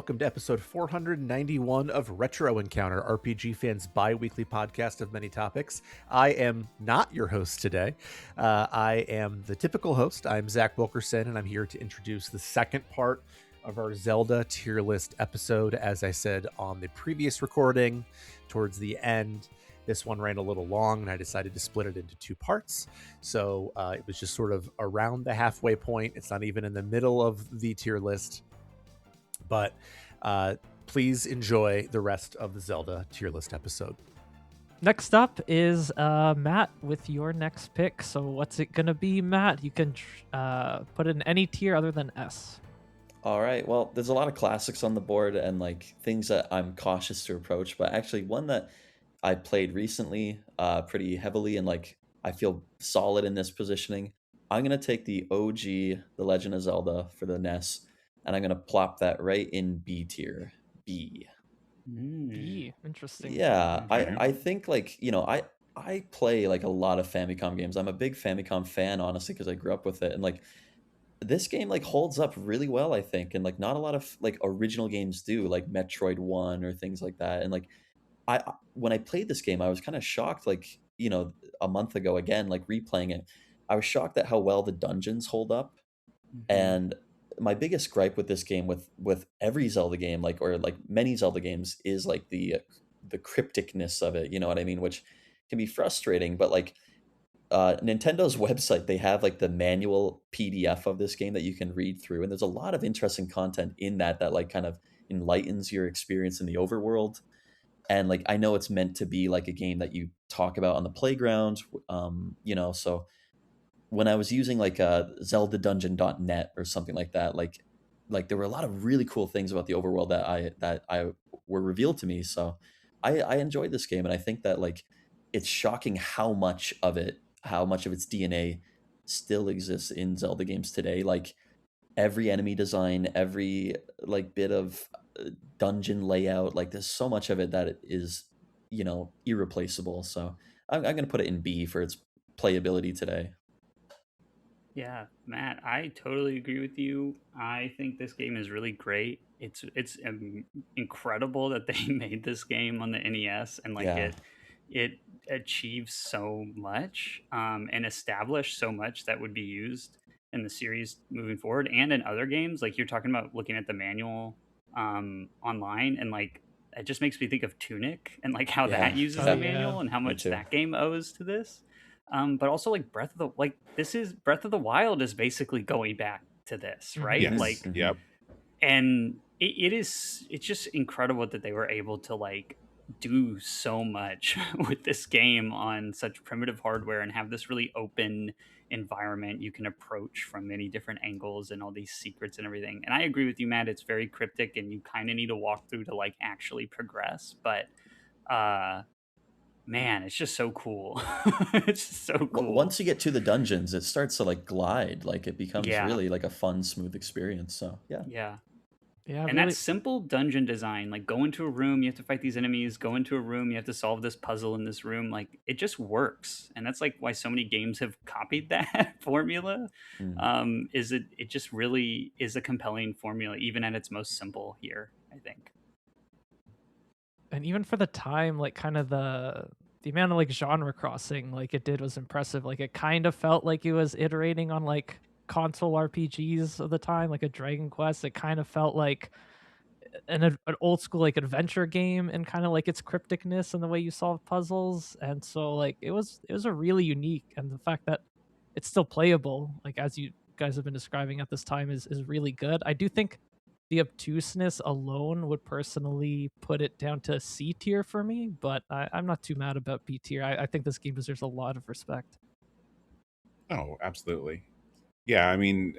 welcome to episode 491 of Retro Encounter, RPG fans' bi-weekly podcast of many topics. I am not your host today. I am the typical host. I'm Zach Wilkerson, and I'm here to introduce the second part of our Zelda tier list episode. As I said on the previous recording, towards the end, this one ran a little long, and I decided to split it into two parts. So it was just sort of around the halfway point. It's not even in the middle of the tier list. But please enjoy the rest of the Zelda tier list episode. Next up is Matt with your next pick. So what's it going to be, Matt? You can put it in any tier other than S. All right. Well, there's a lot of classics on the board and like things that I'm cautious to approach. But actually one that I played recently pretty heavily and like I feel solid in this positioning. I'm going to take the OG, The Legend of Zelda for the NES. And I'm going to plop that right in B tier. B. B. Interesting. Yeah. I think like, you know, I play like a lot of Famicom games. I'm a big Famicom fan, honestly, because I grew up with it. And like this game like holds up really well, I think. And like not a lot of like original games do, like Metroid 1 or things like that. And like when I played this game, I was kind of shocked, like, you know, a month ago, again, like replaying it, I was shocked at how well the dungeons hold up. And my biggest gripe with this game, with every Zelda game, like, or like many Zelda games, is like the crypticness of it. You know what I mean? Which can be frustrating. But like Nintendo's website, they have like the manual PDF of this game that you can read through, and there's a lot of interesting content in that like kind of enlightens your experience in the overworld. And like I know it's meant to be like a game that you talk about on the playground, you know, so. When I was using like zeldadungeon.net or something like that, like there were a lot of really cool things about the overworld that I were revealed to me. So I enjoyed this game, and I think that like it's shocking how much of its DNA still exists in Zelda games today. Like every enemy design, every like bit of dungeon layout, like there's so much of it that is, you know, irreplaceable. So I'm going to put it in B for its playability today. Yeah, Matt, I totally agree with you. I think this game is really great. It's incredible that they made this game on the NES, and like it achieves so much and established so much that would be used in the series moving forward and in other games. Like you're talking about looking at the manual online, and like it just makes me think of Tunic and like how that uses the manual and how much that game owes to this. But also like Breath of the Wild is basically going back to this, right? Yes. Like, yep. And it's just incredible that they were able to like do so much with this game on such primitive hardware and have this really open environment you can approach from many different angles and all these secrets and everything. And I agree with you, Matt. It's very cryptic and you kind of need to walk through to like actually progress. But man, it's just so cool. It's just so cool. Once you get to the dungeons, it starts to like glide. Like it becomes really like a fun, smooth experience. So yeah. And really... that simple dungeon design, like go into a room, you have to fight these enemies, go into a room, you have to solve this puzzle in this room, like it just works. And that's like why so many games have copied that formula. It just really is a compelling formula, even at its most simple here, I think. And even for the time, like kind of the amount of like genre crossing like it did was impressive. Like it kind of felt like it was iterating on like console RPGs of the time, like a Dragon Quest. It kind of felt like an old school like adventure game, and kind of like its crypticness and the way you solve puzzles. And so like it was a really unique, and the fact that it's still playable, like as you guys have been describing at this time, is really good. I do think the obtuseness alone would personally put it down to C tier for me, but I'm not too mad about B tier. I think this game deserves a lot of respect. Oh, absolutely. Yeah, I mean,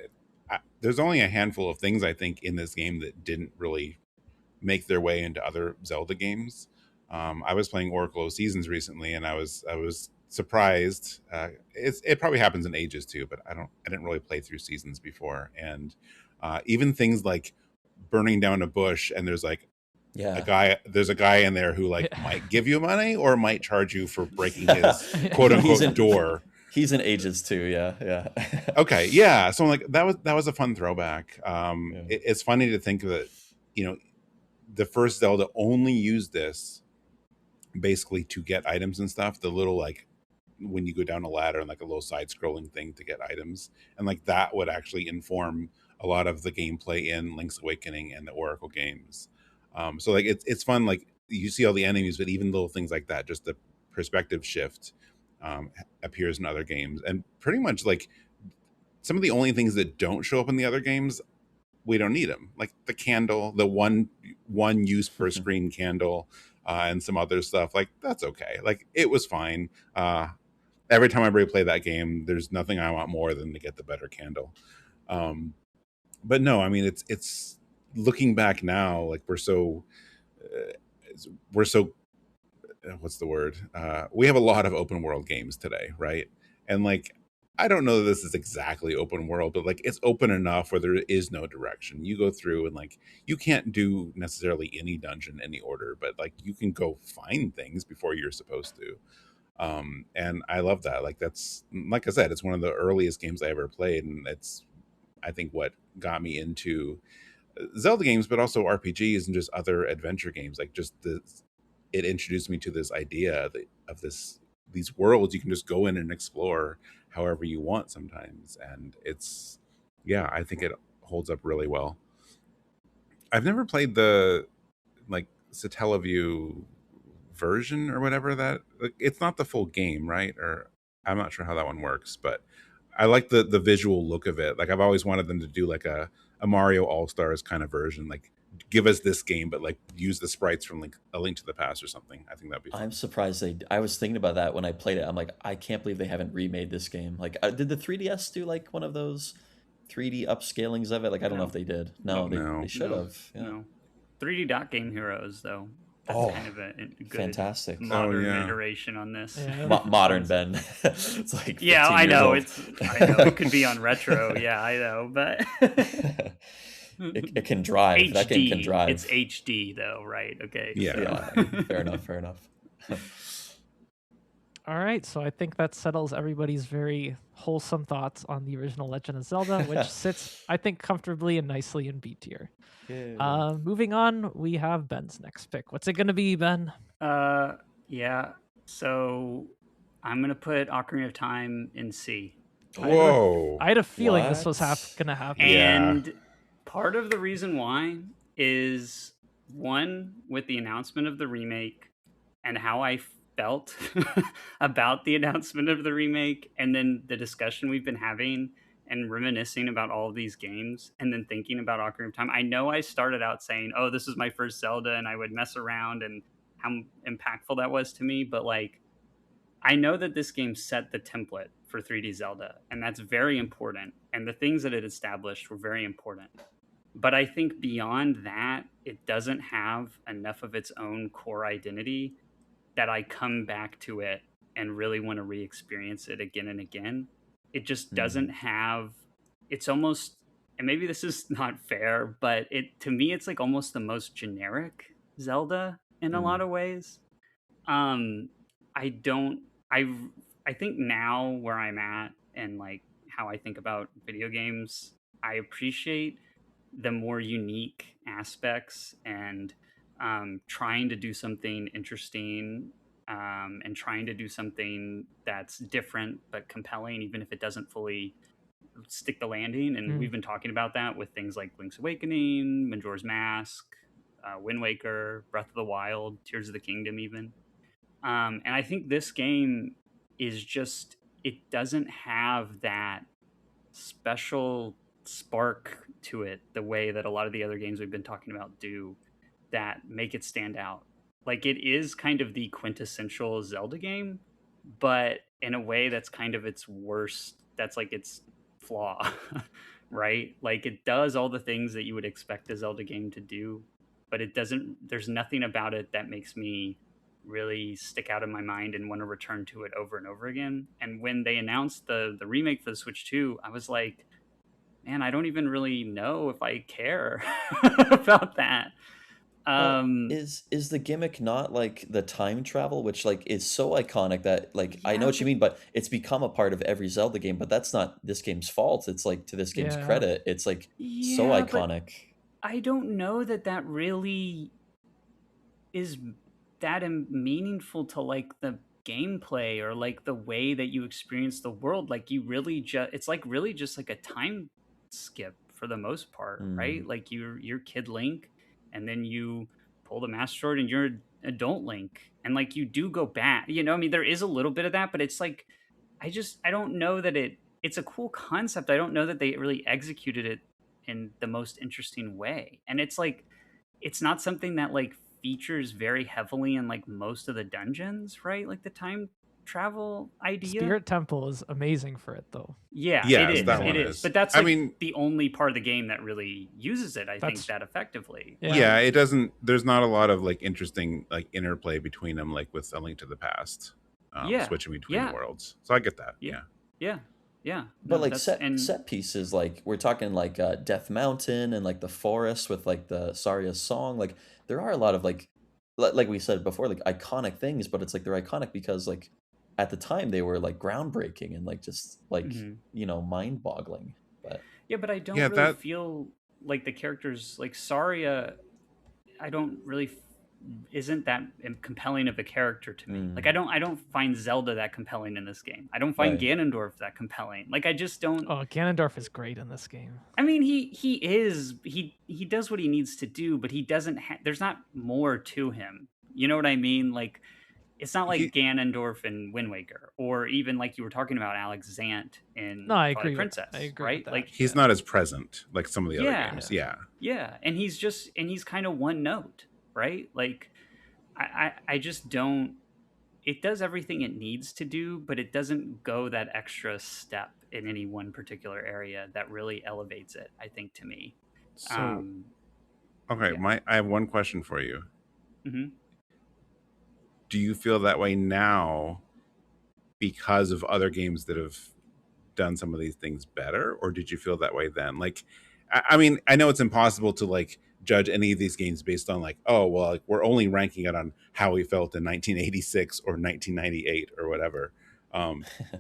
there's only a handful of things I think in this game that didn't really make their way into other Zelda games. I was playing Oracle of Seasons recently, and I was surprised. It probably happens in ages too, but I didn't really play through Seasons before, and even things like burning down a bush, and there's like a guy in there who like might give you money or might charge you for breaking his quote unquote door. He's in ages too. Yeah. Okay. Yeah. So like that was a fun throwback. It's funny to think that, you know, the first Zelda only used this basically to get items and stuff. The little like when you go down a ladder and like a little side scrolling thing to get items, and like that would actually inform a lot of the gameplay in Link's Awakening and the Oracle games. So like it's fun, like you see all the enemies, but even little things like that, just the perspective shift appears in other games. And pretty much like some of the only things that don't show up in the other games, we don't need them, like the candle, the one use per screen candle, and some other stuff. Like that's okay, like it was fine. Every time I replay that game, there's nothing I want more than to get the better candle. But no, I mean, it's looking back now, like we're so what's the word? We have a lot of open world games today, right? And like, I don't know that this is exactly open world, but like it's open enough where there is no direction. You go through and like you can't do necessarily any dungeon, any order, but like you can go find things before you're supposed to. And I love that. Like that's, like I said, it's one of the earliest games I ever played, and it's, I think, what got me into Zelda games, but also RPGs and just other adventure games. Like just it introduced me to this idea of these worlds you can just go in and explore however you want sometimes. And it's, yeah, I think it holds up really well. I've never played the like Satellaview version or whatever that, like, it's not the full game, right? Or I'm not sure how that one works, but I like the visual look of it. Like I've always wanted them to do like a Mario All-Stars kind of version, like give us this game but like use the sprites from like A Link to the Past or something. I think that'd be fun. I'm surprised I was thinking about that when I played it. I'm like, I can't believe they haven't remade this game. Like, did the 3DS do like one of those 3D upscalings of it? Like, I don't know if they did. No, they should have. Yeah. No. 3D Dot Game Heroes, though. That's kind of a good fantastic modern iteration on this. Yeah. Modern Ben. It's like I know. old. I know it could be on retro. Yeah, I know, but it can drive. HD, that game can drive. It's HD though, right? Okay. Yeah. Fair enough. All right, so I think that settles everybody's very wholesome thoughts on the original Legend of Zelda, which sits, I think, comfortably and nicely in B tier. Moving on, we have Ben's next pick. What's it going to be, Ben? Yeah. So I'm going to put Ocarina of Time in C. Whoa. I had a feeling this was going to happen. And part of the reason why is, one, with the announcement of the remake and how I felt about the announcement of the remake, and then the discussion we've been having and reminiscing about all of these games, and then thinking about Ocarina of Time. I know I started out saying, oh, this is my first Zelda, and I would mess around, and how impactful that was to me. But like, I know that this game set the template for 3D Zelda, and that's very important. And the things that it established were very important. But I think beyond that, it doesn't have enough of its own core identity that I come back to it and really want to re-experience it again and again. It just doesn't have, it's almost, and maybe this is not fair, but to me, it's like almost the most generic Zelda in a lot of ways. I think now where I'm at and like how I think about video games, I appreciate the more unique aspects and trying to do something interesting and trying to do something that's different but compelling, even if it doesn't fully stick the landing. And we've been talking about that with things like Link's Awakening, Majora's Mask, Wind Waker, Breath of the Wild, Tears of the Kingdom even. And I think this game is just, it doesn't have that special spark to it the way that a lot of the other games we've been talking about do, that make it stand out. Like, it is kind of the quintessential Zelda game, but in a way that's kind of its worst, that's like its flaw, right? Like, it does all the things that you would expect a Zelda game to do, but it doesn't, there's nothing about it that makes me really stick out in my mind and want to return to it over and over again. And when they announced the remake for the Switch 2, I was like, man, I don't even really know if I care about that. Is the gimmick not like the time travel, which like is so iconic that like I know what you mean, but it's become a part of every Zelda game, but that's not this game's fault. It's like, to this game's credit, it's like so iconic. I don't know that really is that meaningful to like the gameplay or like the way that you experience the world. Like you really just, it's like really just like a time skip for the most part, right? Like you're Kid Link, and then you pull the Master Sword and you're adult Link, and like you do go back. You know, I mean, there is a little bit of that, but it's like I don't know that it's a cool concept. I don't know that they really executed it in the most interesting way, and it's like it's not something that like features very heavily in like most of the dungeons, right? Like the time travel idea. Spirit Temple is amazing for it, though. Yeah, it Yes, is. that It one is. is. But that's I like mean, the only part of the game that really uses it, I think, That's- that effectively. Yeah. yeah, it doesn't. There's not a lot of like interesting like interplay between them, like with A Link to the Past, Yeah, switching between yeah. the worlds. So I get that. Yeah. Yeah. Yeah. Yeah. But No, like that's set pieces, like we're talking like Death Mountain and like the forest with like the Saria's song. Like there are a lot of like we said before, like iconic things, but it's like they're iconic because like at the time they were like groundbreaking and like just like Mhm. mind boggling. But Yeah, but I don't Yeah, really that feel like the characters like Saria. I don't really isn't that compelling of a character to me. Like I don't find Zelda that compelling in this game. I don't find Right. Ganondorf that compelling. Like I just don't. Oh, Ganondorf is great in this game. I mean, he does what he needs to do, but he doesn't. There's not more to him. You know what I mean? Like it's not like he Ganondorf in Wind Waker, or even like you were talking about Alex Zant in No, I Twilight agree. Princess, I agree right? with that. Like he's not as present like some of the other Yeah. games. Yeah. yeah, and he's kind of one note, right? Like I just don't. It does everything it needs to do, but it doesn't go that extra step in any one particular area that really elevates it, I think, to me. So okay, yeah. I have one question for you. hmm Do you feel that way now because of other games that have done some of these things better, or did you feel that way then? Like, I mean, I know it's impossible to like judge any of these games based on like, oh, well, like we're only ranking it on how we felt in 1986 or 1998 or whatever.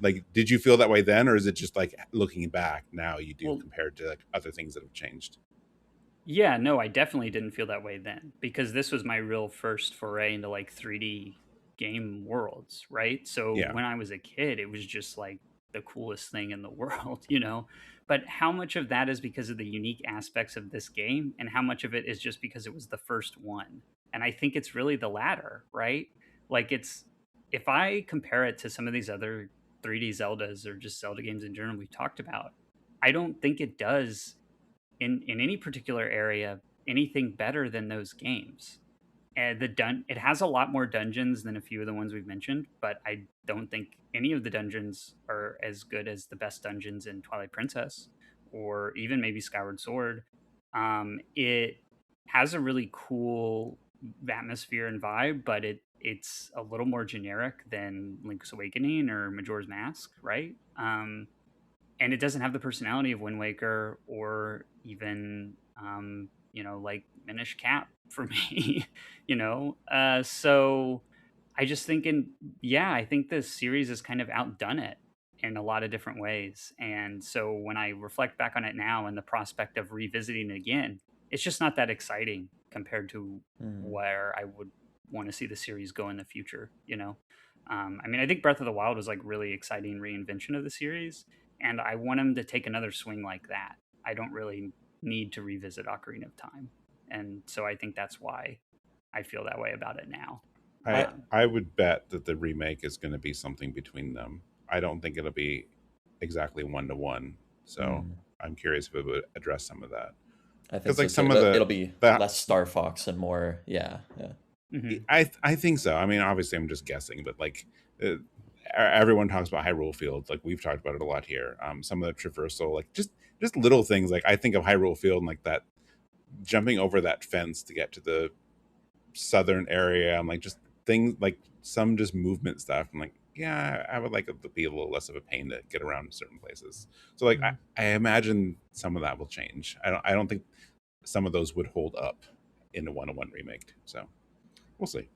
Like, did you feel that way then, or is it just like looking back now you do Well, compared to like other things that have changed? Yeah, no, I definitely didn't feel that way then because this was my real first foray into like 3D game worlds, right? So Yeah. when I was a kid, it was just like the coolest thing in the world, you know? But how much of that is because of the unique aspects of this game and how much of it is just because it was the first one? And I think it's really the latter, right? Like it's if I compare it to some of these other 3D Zeldas or just Zelda games in general we've talked about, I don't think it does in any particular area anything better than those games. And it has a lot more dungeons than a few of the ones we've mentioned, but I don't think any of the dungeons are as good as the best dungeons in Twilight Princess or even maybe Skyward Sword. It has a really cool atmosphere and vibe, but it's a little more generic than Link's Awakening or Majora's Mask, right? And it doesn't have the personality of Wind Waker or even like Minish Cap for me. So I just I think this series has kind of outdone it in a lot of different ways. And so when I reflect back on it now and the prospect of revisiting it again, it's just not that exciting compared to where I would want to see the series go in the future. I mean, I think Breath of the Wild was like really exciting reinvention of the series, and I want him to take another swing like that. I don't really need to revisit Ocarina of Time, and so I think that's why I feel that way about it now. I would bet that the remake is going to be something between them. I don't think it'll be exactly 1-to-1. So I'm curious if it would address some of that. I think like so some too. of It'll be less Star Fox and more, yeah. Mhm. I think so. I mean, obviously, I'm just guessing, but like everyone talks about Hyrule Field. Like we've talked about it a lot here. Some of the traversal, like just little things. Like I think of Hyrule Field and like that jumping over that fence to get to the southern area. I'm like just things like some just movement stuff. I'm like, yeah, I would like it to be a little less of a pain to get around certain places. So like I imagine some of that will change. I don't think some of those would hold up in a 1-to-1 remake. So we'll see.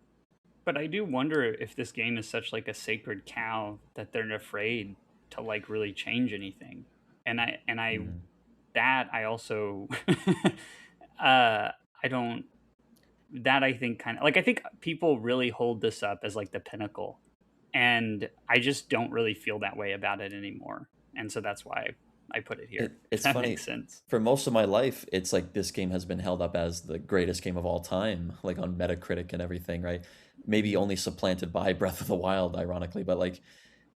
But I do wonder if this game is such like a sacred cow that they're afraid to like really change anything. And I also I don't that I think kind of like, I think people really hold this up as like the pinnacle, and I just don't really feel that way about it anymore. And so that's why I put it here. If It's that funny. makes sense. For most of my life, it's like this game has been held up as the greatest game of all time, like on Metacritic and everything, right? Maybe only supplanted by Breath of the Wild, ironically. But like,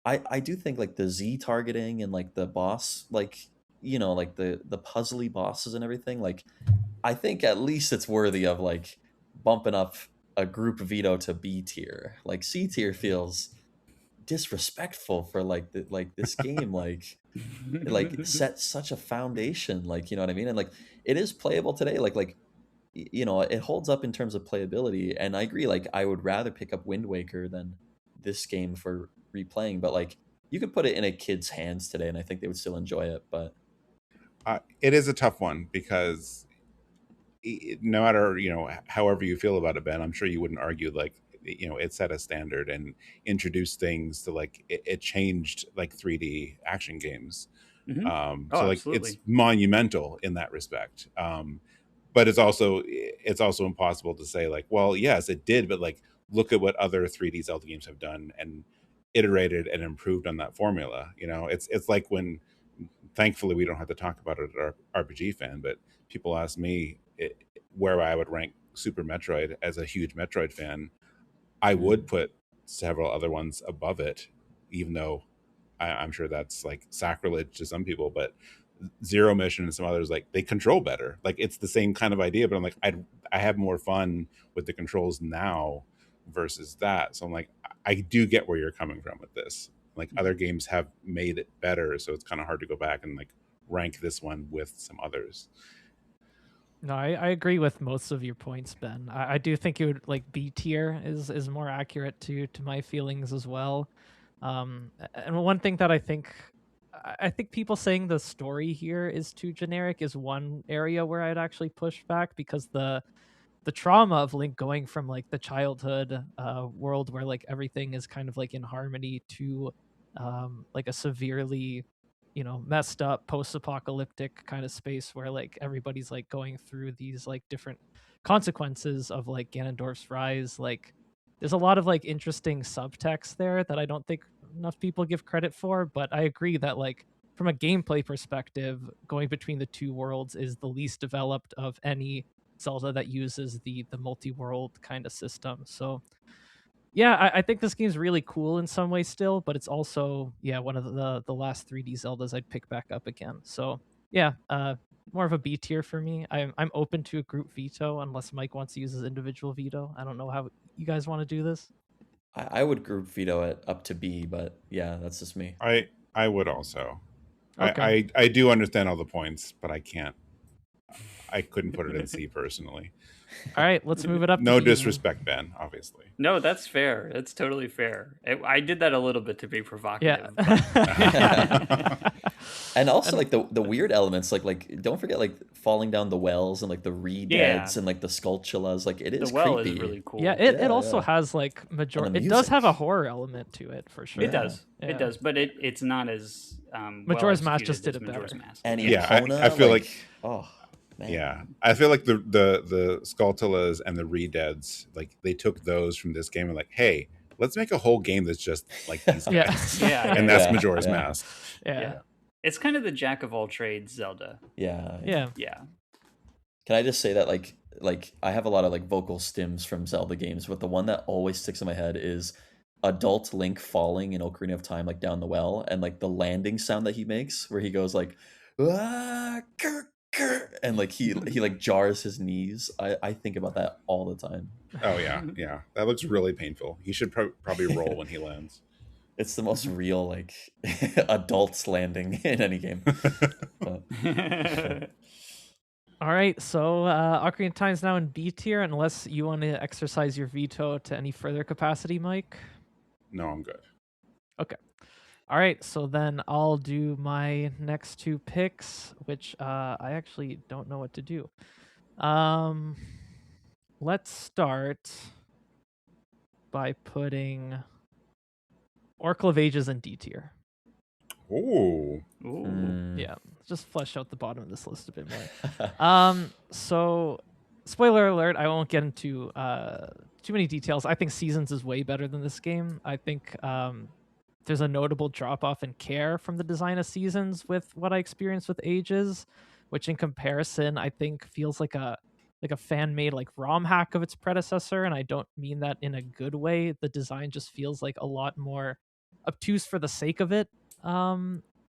I do think like the Z targeting and like the boss, like like the puzzly bosses and everything, like I think at least it's worthy of like bumping up a group veto to B tier. Like C tier feels disrespectful for like like this game, like it like set such a foundation, like you know what I mean, and like it is playable today, like it holds up in terms of playability, and I agree, like I would rather pick up Wind Waker than this game for replaying, but like you could put it in a kid's hands today and I think they would still enjoy it. But It is a tough one because no matter however you feel about it, Ben, I'm sure you wouldn't argue like it set a standard and introduced things to like it changed like 3D action games. Mhm. So Oh, like it's absolutely. monumental in that respect. But it's also impossible to say like, well, yes, it did, but like look at what other 3D Zelda games have done and iterated and improved on that formula. It's like when, thankfully, we don't have to talk about it at our RPG fan, but people ask me where I would rank Super Metroid as a huge Metroid fan. I would put several other ones above it, even though I'm sure that's like sacrilege to some people, but Zero Mission and some others, like they control better. Like it's the same kind of idea, but I'm like, I have more fun with the controls now versus that. So I'm like, I do get where you're coming from with this. Like other games have made it better, so it's kind of hard to go back and like rank this one with some others. No, I agree with most of your points, Ben. I do think it would like B tier is more accurate to my feelings as well. And one thing that I think people saying the story here is too generic is one area where I'd actually push back, because the trauma of Link going from like the childhood world where like everything is kind of like in harmony to like a severely messed up post-apocalyptic kind of space where like everybody's like going through these like different consequences of like Ganondorf's rise. Like there's a lot of like interesting subtext there that I don't think enough people give credit for, but I agree that like from a gameplay perspective, going between the two worlds is the least developed of any Zelda that uses the multi-world kind of system. So yeah, I think this game's really cool in some ways still, but it's also one of the last 3D Zeldas I'd pick back up again. So yeah, more of a B tier for me. I'm open to a group veto unless Mike wants to use his individual veto. I don't know how you guys want to do this. I would group veto it up to B, but yeah, that's just me. I would also. Okay. I do understand all the points, but I couldn't put it in C personally. All right, let's move it up. No to B then. disrespect, Ben, obviously. No, that's fair. That's totally fair. I did that a little bit to be provocative. Yeah. And also like the weird elements, like don't forget like falling down the wells and like the redeads and like the sculptulas, like it is the well creepy. is really cool. Yeah, it also has like it does have a music. horror element to it for sure. It does. Yeah. It does, but it's not as Majora's well Mask just executed did it as better. Majora's Mask. And Yeah, Epona, I feel like oh man. yeah, I feel like the Skulltulas and the Redeads, like they took those from this game and like, hey, let's make a whole game that's just like these guys. Yeah. And that's Yeah, Majora's yeah. Mask. Yeah. It's kind of the jack of all trades Zelda. Yeah. Yeah. Can I just say that like I have a lot of like vocal stims from Zelda games, but the one that always sticks in my head is adult Link falling in Ocarina of Time, like down the well, and like the landing sound that he makes, where he goes like, ah, and like he like jars his knees. I think about that all the time. Oh yeah, that looks really painful. He should probably roll when he lands. It's the most real like adults landing in any game. But, All right, so Ocarina of Time's now in B tier, unless you want to exercise your veto to any further capacity, Mike. No, I'm good. Okay. All right, so then I'll do my next two picks, which I actually don't know what to do. Let's start by putting Oracle of Ages in D tier. Ooh. Ooh. Yeah, just flesh out the bottom of this list a bit more. So spoiler alert, I won't get into too many details. I think Seasons is way better than this game. I think there's a notable drop off in care from the design of Seasons with what I experienced with Ages, which in comparison I think feels like a fan made like ROM hack of its predecessor, and I don't mean that in a good way. The design just feels like a lot more obtuse for the sake of it.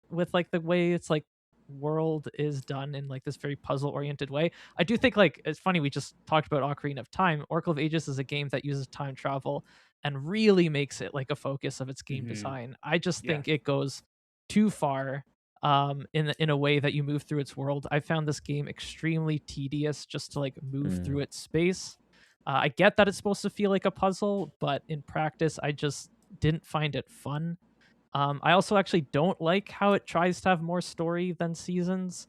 With like the way it's like world is done in like this very puzzle oriented way. I do think like it's funny we just talked about Ocarina of Time. Oracle of Ages is a game that uses time travel and really makes it like a focus of its game design. I just Yeah. think it goes too far in a way that you move through its world. I found this game extremely tedious just to like move through its space. I get that it's supposed to feel like a puzzle, but in practice I just didn't find it fun. I also actually don't like how it tries to have more story than Seasons,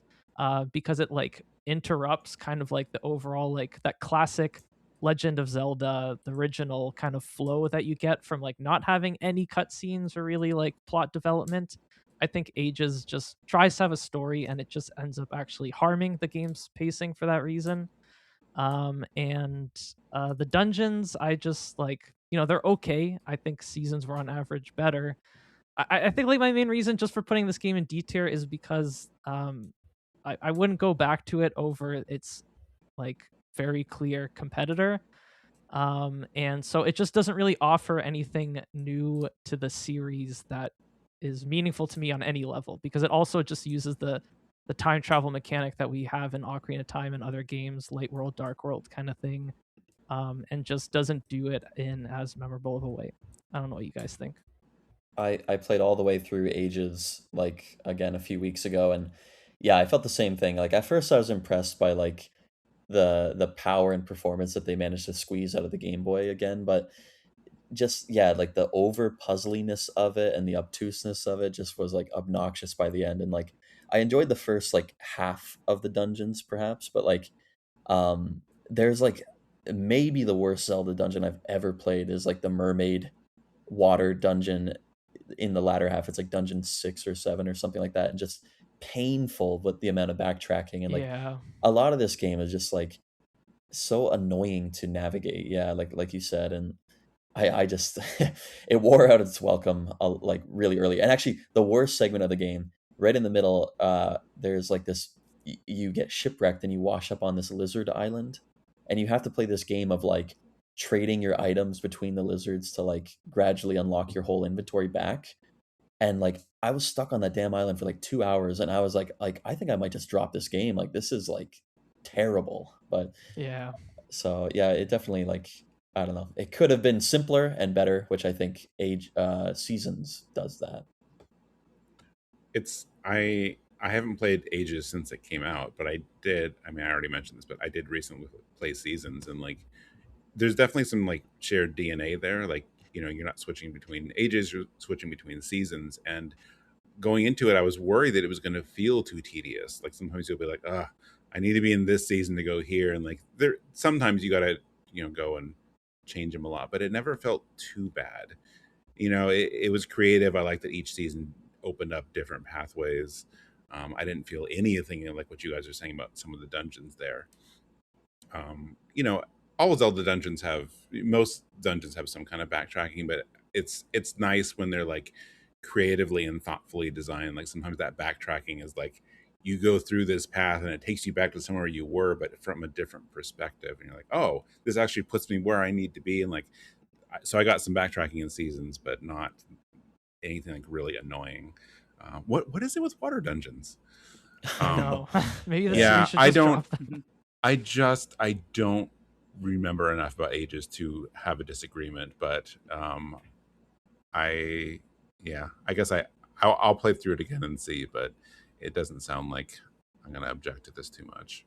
because it like interrupts kind of like the overall like that classic Legend of Zelda, the original kind of flow that you get from like not having any cutscenes or really like plot development. I think Ages just tries to have a story and it just ends up actually harming the game's pacing for that reason. And the dungeons, I just like, they're okay. I think Seasons were on average better. I think like my main reason just for putting this game in D tier is because I wouldn't go back to it over its like very clear competitor. And so it just doesn't really offer anything new to the series that is meaningful to me on any level, because it also just uses the time travel mechanic that we have in Ocarina of Time and other games, Light World, Dark World kind of thing, and just doesn't do it in as memorable of a way. I don't know what you guys think. I played all the way through Ages like again a few weeks ago, and yeah, I felt the same thing. Like at first I was impressed by like the power and performance that they managed to squeeze out of the Game Boy again, but just yeah, like the over puzzliness of it and the obtuseness of it just was like obnoxious by the end. And like I enjoyed the first like half of the dungeons perhaps, but like there's like maybe the worst Zelda dungeon I've ever played is like the mermaid water dungeon in the latter half. It's like dungeon 6 or 7 or something like that, and just painful with the amount of backtracking. And like Yeah. a lot of this game is just like so annoying to navigate. Yeah, like you said. And I just it wore out its welcome like really early. And actually the worst segment of the game, right in the middle, there's like this you get shipwrecked and you wash up on this lizard island, and you have to play this game of like trading your items between the lizards to like gradually unlock your whole inventory back. And like I was stuck on that damn island for like 2 hours, and I was like I think I might just drop this game. Like this is like terrible. But Yeah. so yeah, it definitely like I don't know. It could have been simpler and better, which I think Seasons does that. It's I haven't played Ages since it came out, but I did. I mean, I already mentioned this, but I did recently play Seasons, and like, there's definitely some like shared DNA there. Like, you're not switching between ages, you're switching between seasons. And going into it, I was worried that it was going to feel too tedious. Like sometimes you'll be like, I need to be in this season to go here, and like there sometimes you gotta go and change them a lot, but it never felt too bad. It was creative. I like that each season opened up different pathways. I didn't feel anything like what you guys are saying about some of the dungeons there. You know, all Zelda dungeons most dungeons have some kind of backtracking, but it's nice when they're like creatively and thoughtfully designed. Like sometimes that backtracking is like you go through this path and it takes you back to somewhere you were, but from a different perspective. And you're like, oh, this actually puts me where I need to be. And like, so I got some backtracking in Seasons, but not anything like really annoying. What is it with water dungeons? I know. Maybe the Yeah, series should I don't remember enough about Ages to have a disagreement, but I guess I'll play through it again and see, but it doesn't sound like I'm gonna object to this too much.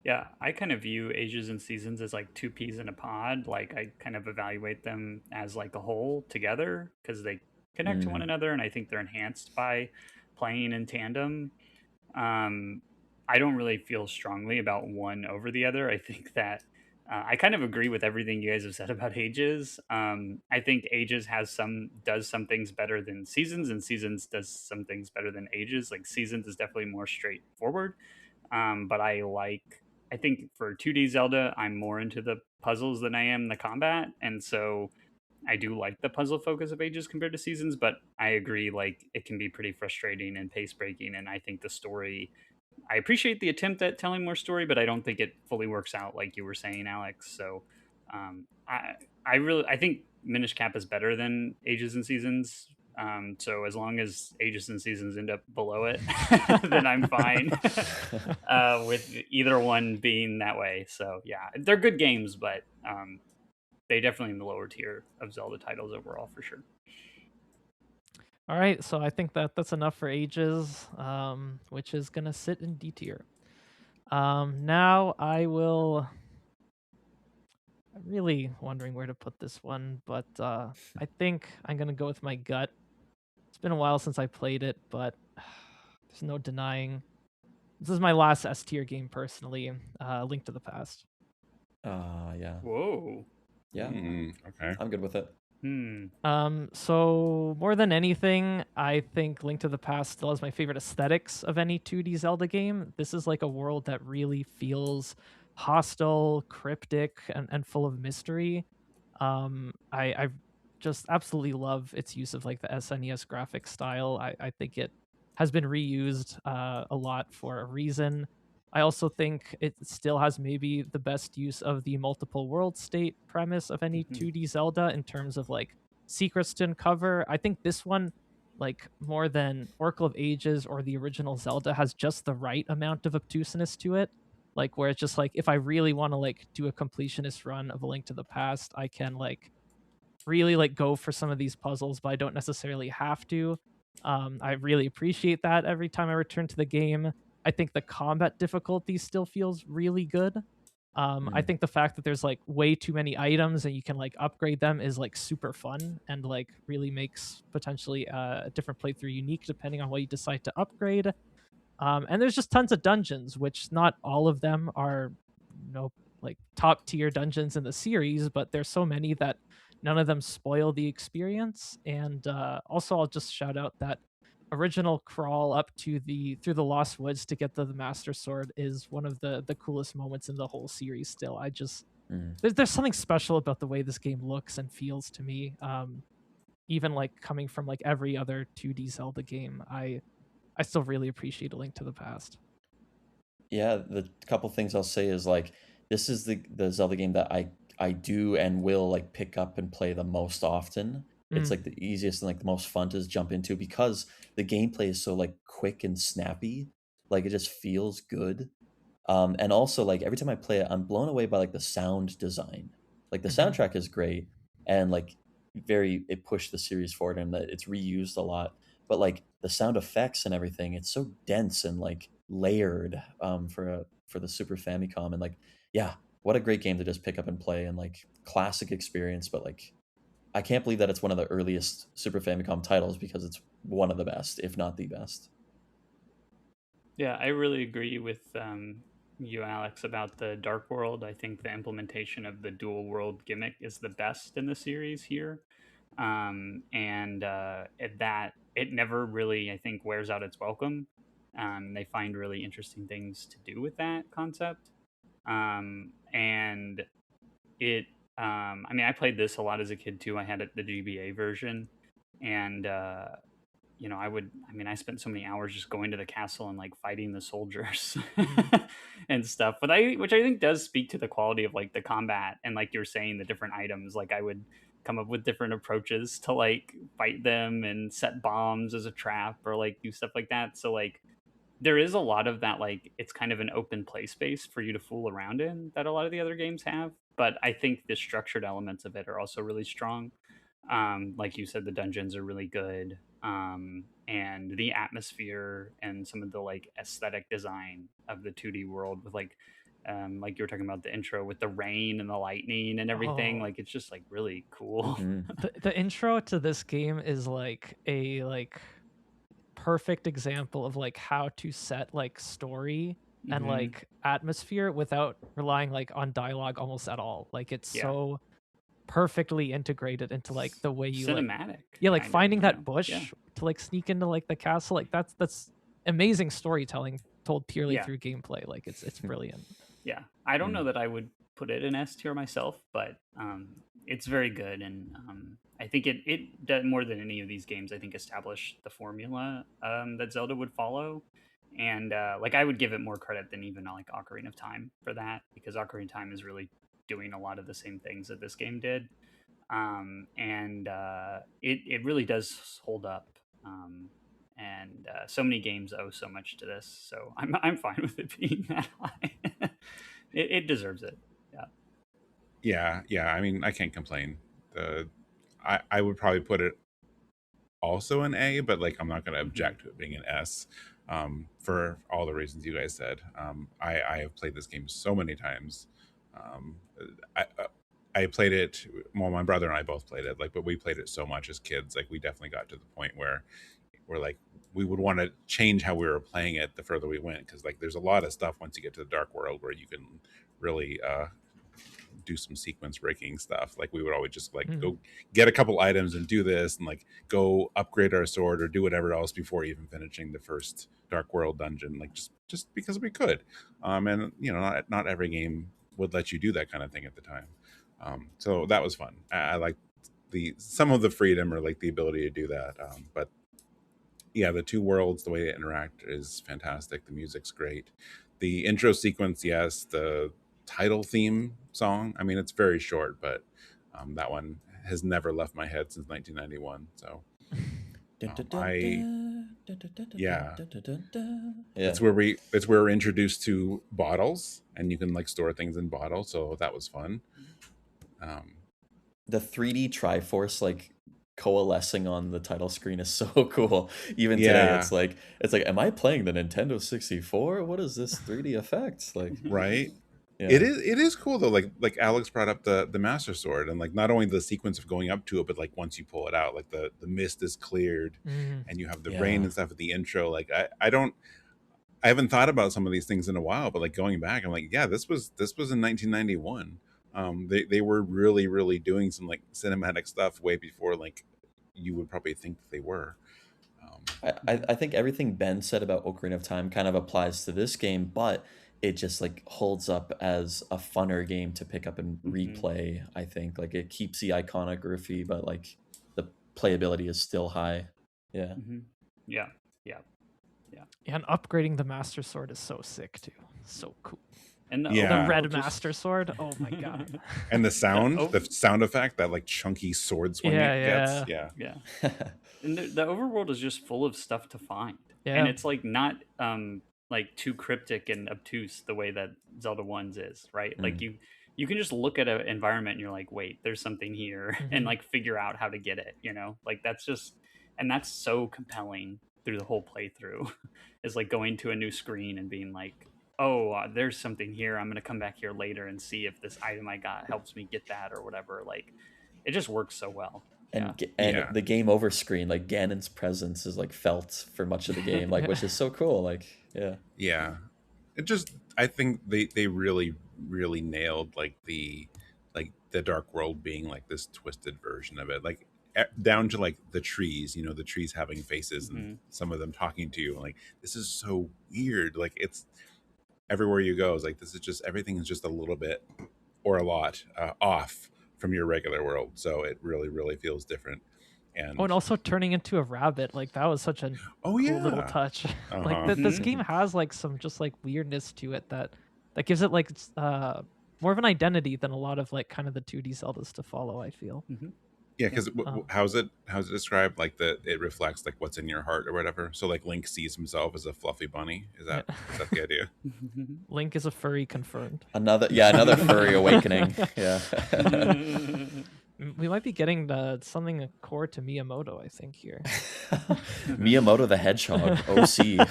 Yeah, I kind of view Ages and Seasons as like two peas in a pod. Like I kind of evaluate them as like a whole together because they connect to one another, and I think they're enhanced by playing in tandem. I don't really feel strongly about one over the other. I think that I kind of agree with everything you guys have said about Ages. I think Ages does some things better than Seasons, and Seasons does some things better than Ages. Like Seasons is definitely more straightforward, but I I think for 2D Zelda, I'm more into the puzzles than I am the combat, and so I do like the puzzle focus of Ages compared to Seasons. But I agree, like it can be pretty frustrating and pace breaking, and I think the story. I appreciate the attempt at telling more story, but I don't think it fully works out, like you were saying, Alex. So, I think Minish Cap is better than Ages and Seasons. So as long as Ages and Seasons end up below it, then I'm fine with either one being that way. So yeah, they're good games, but they definitely in the lower tier of Zelda titles overall for sure. All right, so I think that's enough for Ages, which is gonna sit in D tier. Now I'm really wondering where to put this one, but I think I'm gonna go with my gut. It's been a while since I played it, but there's no denying this is my last S tier game personally. Link to the Past. Yeah. Whoa. Yeah. Okay. I'm good with it. So more than anything, I think Link to the Past still has my favorite aesthetics of any 2D Zelda game. This is like a world that really feels hostile, cryptic, and full of mystery. I just absolutely love its use of like the SNES graphic style. I think it has been reused a lot for a reason. I also think it still has maybe the best use of the multiple world state premise of any 2D Zelda in terms of like secrets to uncover. I think this one, like more than Oracle of Ages or the original Zelda, has just the right amount of obtuseness to it. Like where it's just like if I really want to like do a completionist run of A Link to the Past, I can like really like go for some of these puzzles, but I don't necessarily have to. I really appreciate that every time I return to the game. I think the combat difficulty still feels really good. I think the fact that there's like way too many items and you can like upgrade them is like super fun and like really makes potentially a different playthrough unique depending on what you decide to upgrade. And there's just tons of dungeons, which not all of them are, like top tier dungeons in the series, but there's so many that none of them spoil the experience. And also, I'll just shout out that original crawl up to through the Lost Woods to get to the Master Sword is one of the coolest moments in the whole series. Still, I just there's something special about the way this game looks and feels to me. Even like coming from like every other 2D Zelda game, I still really appreciate A Link to the Past. Yeah, the couple things I'll say is like this is the Zelda game that I do and will like pick up and play the most often. It's like the easiest and like the most fun to jump into because the gameplay is so like quick and snappy. Like it just feels good. And also like every time I play it, I'm blown away by like the sound design. Like the soundtrack is great and like it pushed the series forward and that it's reused a lot. But like the sound effects and everything, it's so dense and like layered for the Super Famicom. And like, yeah, what a great game to just pick up and play and like classic experience, but like I can't believe that it's one of the earliest Super Famicom titles because it's one of the best, if not the best. Yeah, I really agree with you, Alex, about the Dark World. I think the implementation of the dual world gimmick is the best in the series here. It never really, I think, wears out its welcome. They find really interesting things to do with that concept. And it I mean, I played this a lot as a kid too. I had the GBA version, and I spent so many hours just going to the castle and like fighting the soldiers and stuff. But which I think does speak to the quality of like the combat and like you're saying the different items. Like I would come up with different approaches to like fight them and set bombs as a trap or like do stuff like that. So like there is a lot of that, like it's kind of an open play space for you to fool around in that a lot of the other games have. But I think the structured elements of it are also really strong. Like you said, the dungeons are really good. And the atmosphere and some of the like aesthetic design of the 2D world with like you were talking about the intro with the rain and the lightning and everything. Like it's just like really cool. The intro to this game is like a perfect example of like how to set like story and like atmosphere without relying like on dialogue almost at all. Like it's so perfectly integrated into like the way you cinematic. Like finding that bush to like sneak into like the castle. Like that's amazing storytelling told purely through gameplay. Like it's brilliant. Yeah, I don't Mm. know that I would put it in S tier myself, but it's very good, and I think it does more than any of these games. I think established the formula that Zelda would follow, and like I would give it more credit than even like Ocarina of Time for that, because Ocarina of Time is really doing a lot of the same things that this game did, and it really does hold up. And so many games owe so much to this, so I'm fine with it being that high. It deserves it. Yeah. Yeah. I mean, I can't complain. The I would probably put it also an A, but like I'm not going to object to it being an S, for all the reasons you guys said. I have played this game so many times. Um, I played it. Well, my brother and I both played it. Like, but we played it so much as kids. Like, we definitely got to the point where we're like, we would want to change how we were playing it the further we went, because like there's a lot of stuff once you get to the dark world where you can really do some sequence breaking stuff. Like we would always just like go get a couple items and do this, and like go upgrade our sword or do whatever else before even finishing the first dark world dungeon, like just because we could. And you know, not every game would let you do that kind of thing at the time. So that was fun. I like some of the freedom, or like the ability to do that. But yeah, the two worlds, the way they interact is fantastic. The music's great. The intro sequence, yes. The title theme song, I mean, it's very short, but that one has never left my head since 1991. So yeah, it's where we're introduced to bottles, and you can like store things in bottles. So that was fun. The 3D Triforce like coalescing on the title screen is so cool. Even today, it's like, am I playing the Nintendo 64? What is this 3D effect? Like, right? yeah. It is cool though. Like Aleks brought up the Master Sword, and like not only the sequence of going up to it, but like once you pull it out, like the mist is cleared, and you have the rain and stuff at the intro. Like I haven't thought about some of these things in a while, but like going back, I'm like, yeah, this was in 1991. They were really doing some like cinematic stuff way before like you would probably think that they were. I think everything Ben said about Ocarina of Time kind of applies to this game, but it just like holds up as a funner game to pick up and replay. I think like it keeps the iconography, but like the playability is still high. Yeah. Yeah. And upgrading the Master Sword is so sick too. So cool. And the red Master Sword. Oh my god. And the sound effect, that like chunky sword swing gets. Yeah. And the overworld is just full of stuff to find. Yeah. And it's like not like too cryptic and obtuse the way that Zelda 1's is, right? Like you can just look at an environment and you're like, wait, there's something here, and like figure out how to get it, you know? Like that's so compelling through the whole playthrough. Is like going to a new screen and being like, oh, there's something here. I'm going to come back here later and see if this item I got helps me get that or whatever. Like, it just works so well. And the game over screen, like Ganon's presence is like felt for much of the game, like which is so cool. Like, yeah. I think they really nailed like the dark world being like this twisted version of it, like down to like the trees, you know, the trees having faces and some of them talking to you. Like, this is so weird. Like, it's everywhere you go. It's like, this is just, everything is just a little bit or a lot off from your regular world. So it really feels different. And also turning into a rabbit, like that was such a cool little touch. Like this game has like some just like weirdness to it that gives it like more of an identity than a lot of like kind of the 2D Zeldas to follow, I feel. Yeah, because how's it described? Like that it reflects like what's in your heart or whatever. So like Link sees himself as a fluffy bunny. Is that the idea? Link is a furry confirmed. Another furry awakening. Yeah. We might be getting something core to Miyamoto, I think, here. Miyamoto the Hedgehog, OC.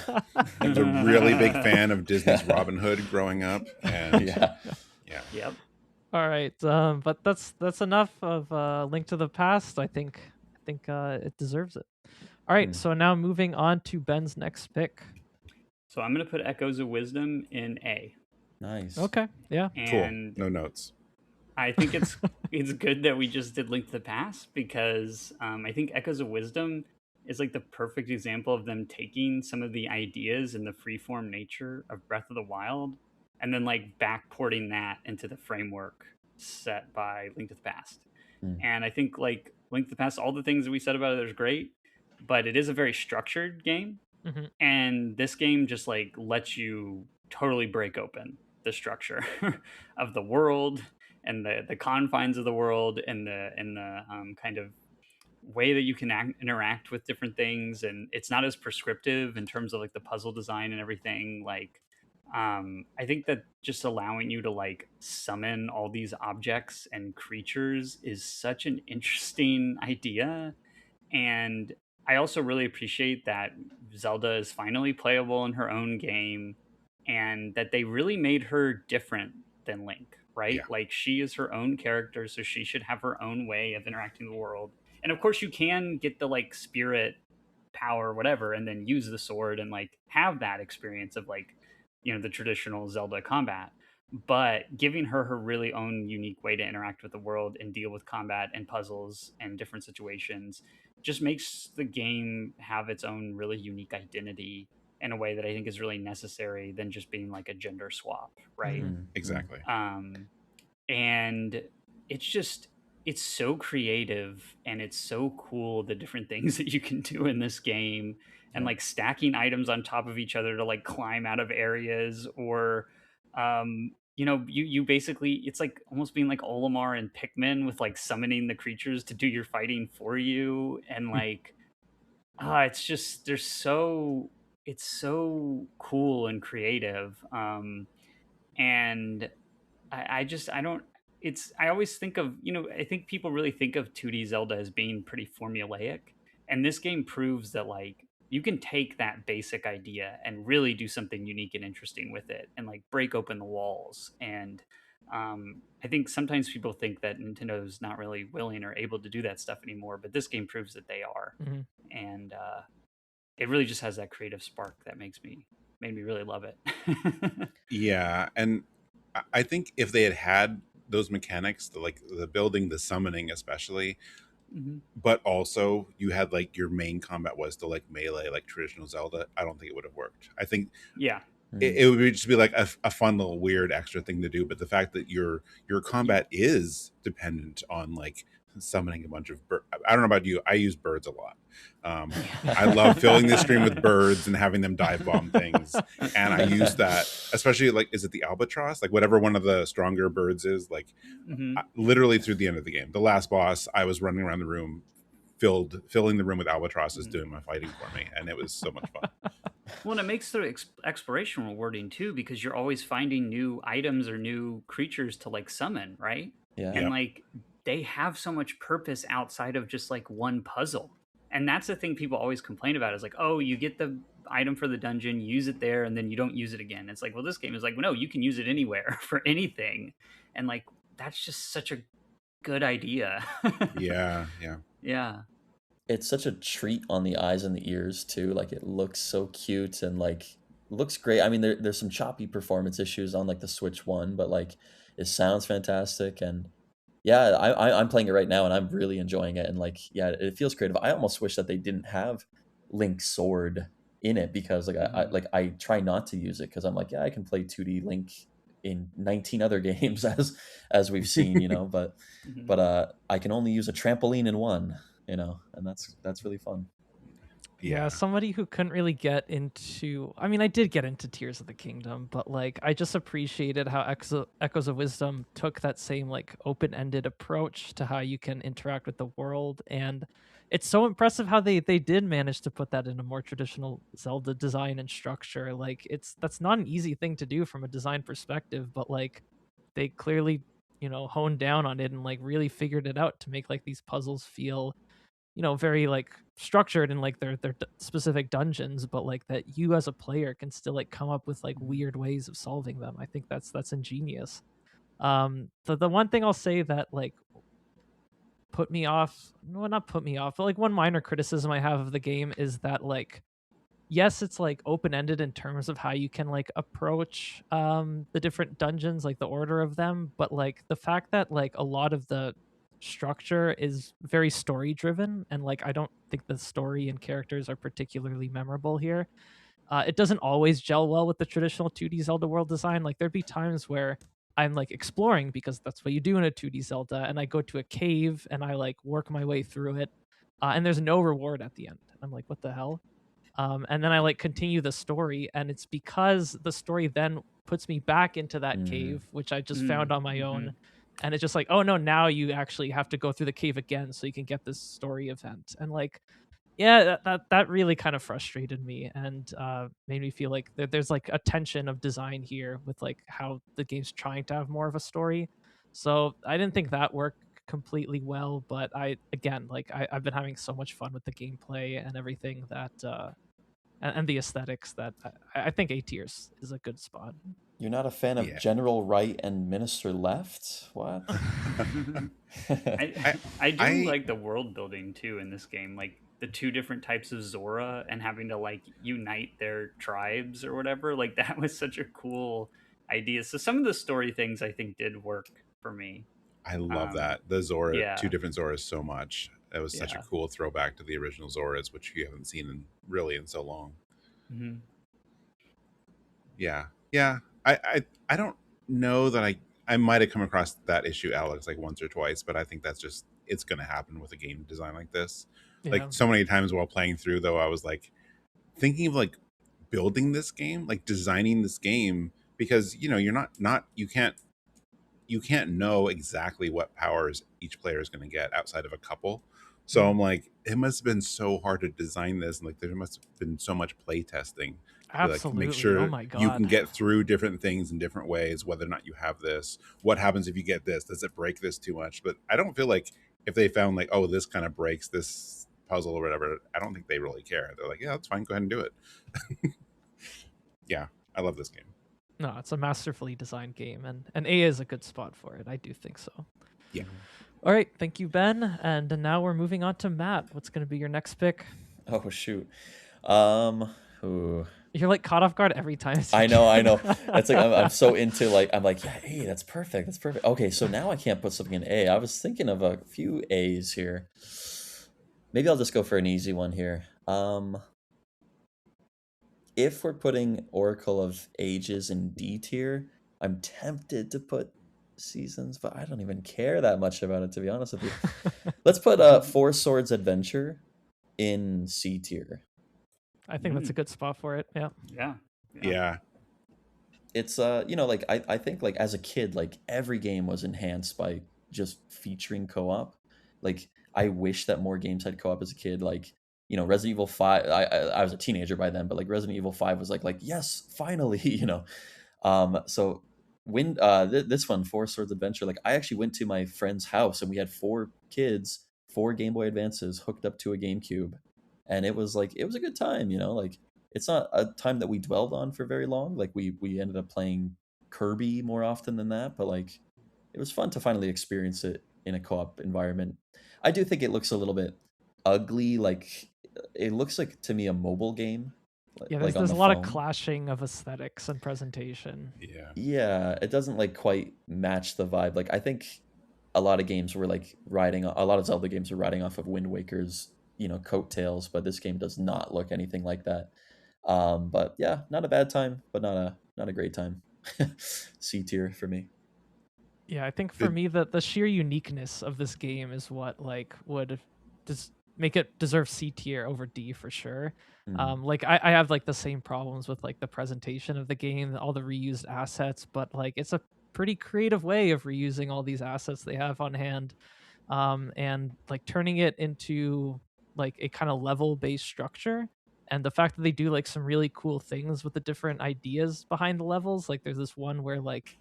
I was a really big fan of Disney's Robin Hood growing up. And Yep. All right, but that's enough of Link to the Past. I think it deserves it. All right, so now moving on to Ben's next pick. So I'm gonna put Echoes of Wisdom in A. Nice. Okay. Yeah. And cool. No notes. I think it's good that we just did Link to the Past, because I think Echoes of Wisdom is like the perfect example of them taking some of the ideas and the freeform nature of Breath of the Wild and then like backporting that into the framework set by Link to the Past. And I think like Link to the Past, all the things that we said about it is great, but it is a very structured game. Mhm. And this game just like lets you totally break open the structure of the world and the confines of the world and the kind of way that you can interact with different things. And it's not as prescriptive in terms of like the puzzle design and everything. Like I think that just allowing you to like summon all these objects and creatures is such an interesting idea. And I also really appreciate that Zelda is finally playable in her own game and that they really made her different than Link, right? Yeah. Like she is her own character, so she should have her own way of interacting with the world. And of course you can get the like spirit power, whatever, and then use the sword and like have that experience of like, you know, the traditional Zelda combat. But giving her her really own unique way to interact with the world and deal with combat and puzzles and different situations just makes the game have its own really unique identity in a way that I think is really necessary than just being like a gender swap, right? Exactly. And it's so creative and it's so cool the different things that you can do in this game and like stacking items on top of each other to like climb out of areas or you know, you basically, it's like almost being like Olimar and Pikmin with like summoning the creatures to do your fighting for you. And like, it's just, it's so cool and creative. And I don't, I always think of, you know, I think people really think of 2D Zelda as being pretty formulaic. And this game proves that like, you can take that basic idea and really do something unique and interesting with it and like break open the walls. And I think sometimes people think that Nintendo's not really willing or able to do that stuff anymore, but this game proves that they are. And it really just has that creative spark that made me really love it. Yeah, and I think if they had those mechanics, like the building, the summoning especially, but also you had like your main combat was to like melee like traditional Zelda, I don't think it would have worked. I think it would just be like a fun little weird extra thing to do, but the fact that your combat is dependent on like summoning a bunch of birds. I don't know about you, I use birds a lot. I love filling the stream with birds and having them dive bomb things, and I use that especially like, is it the albatross, like whatever one of the stronger birds is, like literally through the end of the game, the last boss, I was running around the room filling the room with albatrosses doing my fighting for me, and it was so much fun. Well, and it makes the exploration rewarding too, because you're always finding new items or new creatures to like summon, right? And like they have so much purpose outside of just like one puzzle. And that's the thing people always complain about is like, oh, you get the item for the dungeon, use it there, and then you don't use it again. It's like, well, this game is like, well, no, you can use it anywhere for anything. And like, that's just such a good idea. Yeah. It's such a treat on the eyes and the ears too. Like it looks so cute and like looks great. I mean, there's some choppy performance issues on like the Switch one, but like it sounds fantastic. And yeah, I'm playing it right now and I'm really enjoying it. And like, yeah, it feels creative. I almost wish that they didn't have Link's sword in it, because like I try not to use it because I'm like, yeah, I can play 2D Link in 19 other games as we've seen, you know, but I can only use a trampoline in one, you know, and that's really fun. Yeah, somebody who couldn't really get into, I mean, I did get into Tears of the Kingdom, but like I just appreciated how Echoes of Wisdom took that same like open-ended approach to how you can interact with the world. And it's so impressive how they did manage to put that in a more traditional Zelda design and structure. Like that's not an easy thing to do from a design perspective, but like they clearly, you know, honed down on it and like really figured it out to make like these puzzles feel, you know, very like structured in like their specific dungeons, but like that you as a player can still like come up with like weird ways of solving them. I think that's ingenious. The one thing I'll say that like put me off, well, not put me off, but like one minor criticism I have of the game is that like, yes, it's like open-ended in terms of how you can like approach the different dungeons, like the order of them, but like the fact that like a lot of the structure is very story driven, and like I don't think the story and characters are particularly memorable here. It doesn't always gel well with the traditional 2D Zelda world design. Like there'd be times where I'm like exploring because that's what you do in a 2D Zelda, and I go to a cave and I like work my way through it, and there's no reward at the end. I'm like, what the hell? And then I like continue the story, and it's because the story then puts me back into that cave, which I just found on my own. And it's just like, oh no, now you actually have to go through the cave again so you can get this story event. And like, yeah, that really kind of frustrated me, and made me feel like there's like a tension of design here with like how the game's trying to have more of a story. So I didn't think that worked completely well, but I've been having so much fun with the gameplay and everything that and the aesthetics that I think A tier is a good spot. You're not a fan of Yeah. General Right and Minister Left? What? I do like the world building too in this game, like the two different types of Zora and having to like unite their tribes or whatever. Like that was such a cool idea. So some of the story things I think did work for me. I love that. The Zora, yeah. two different Zoras so much. It was such a cool throwback to the original Zoras, which you haven't seen in so long. Mm-hmm. Yeah. Yeah. I don't know that I might have come across that issue, Alex, like once or twice, but I think that's just, it's going to happen with a game design like this. Yeah. Like so many times while playing through, though, I was like thinking of like building this game, like designing this game, because you're you can't know exactly what powers each player is going to get outside of a couple. So I'm like, it must have been so hard to design this, and like there must have been so much play testing. Absolutely. Like, make sure oh my God. you can get through different things in different ways, whether or not you have this. What happens if you get this? Does it break this too much? But I don't feel like if they found like, oh, this kind of breaks this puzzle or whatever, I don't think they really care. They're like, yeah, that's fine. Go ahead and do it. Yeah, I love this game. No, it's a masterfully designed game, and A is a good spot for it. I do think so. Yeah. All right, thank you, Ben. And now we're moving on to Matt. What's going to be your next pick? Oh shoot. Ooh. You're like caught off guard every time. I know. That's like I'm so into like I'm like, yeah, A, that's perfect. That's perfect. Okay, so now I can't put something in A. I was thinking of a few A's here. Maybe I'll just go for an easy one here. If we're putting Oracle of Ages in D tier, I'm tempted to put Seasons, but I don't even care that much about it, to be honest with you. Let's put Four Swords Adventure in C tier. I think that's a good spot for it. Yeah. It's like I think like as a kid, like every game was enhanced by just featuring co-op. Like I wish that more games had co-op as a kid. Like Resident Evil 5. I was a teenager by then, but like Resident Evil 5 was like yes, finally. So when this one, Four Swords Adventure, like I actually went to my friend's house and we had 4 kids, 4 Game Boy Advances hooked up to a GameCube. And it was a good time, like it's not a time that we dwelled on for very long. Like we ended up playing Kirby more often than that, but like it was fun to finally experience it in a co-op environment. I do think it looks a little bit ugly. Like it looks like to me a mobile game. Yeah, there's a lot of clashing of aesthetics and presentation. Yeah, it doesn't like quite match the vibe. Like I think a lot of games were like a lot of Zelda games are riding off of Wind Waker's coattails, but this game does not look anything like that. But yeah, not a bad time, but not a great time. C tier for me. Yeah, I think for me the sheer uniqueness of this game is what like would just make it deserve C tier over D for sure. Like I have like the same problems with like the presentation of the game, all the reused assets, but like it's a pretty creative way of reusing all these assets they have on hand, and like turning it into like a kind of level based structure. And the fact that they do like some really cool things with the different ideas behind the levels. Like there's this one where like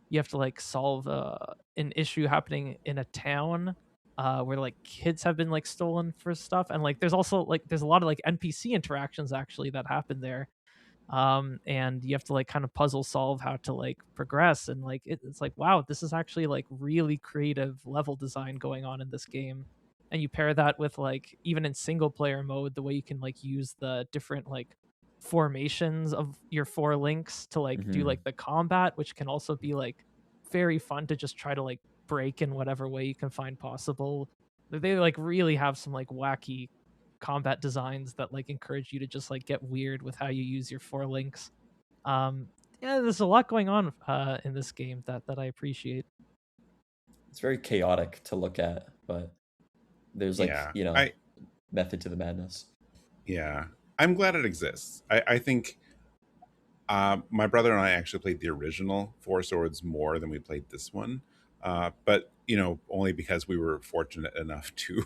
you have to like solve an issue happening in a town where like kids have been like stolen for stuff, and like there's also like there's a lot of like NPC interactions actually that happen there, and you have to like kind of puzzle solve how to like progress, and like it's like wow, this is actually like really creative level design going on in this game. And you pair that with like even in single player mode, the way you can like use the different like formations of your 4 links to like do like the combat, which can also be like very fun to just try to like break in whatever way you can find possible. They like really have some like wacky combat designs that like encourage you to just like get weird with how you use your 4 links. Yeah, there's a lot going on in this game that I appreciate. It's very chaotic to look at, but there's like, Yeah, you know, method to the madness. yeah, I'm glad it exists. I think my brother and I actually played the original Four Swords more than we played this one, but you know, only because we were fortunate enough to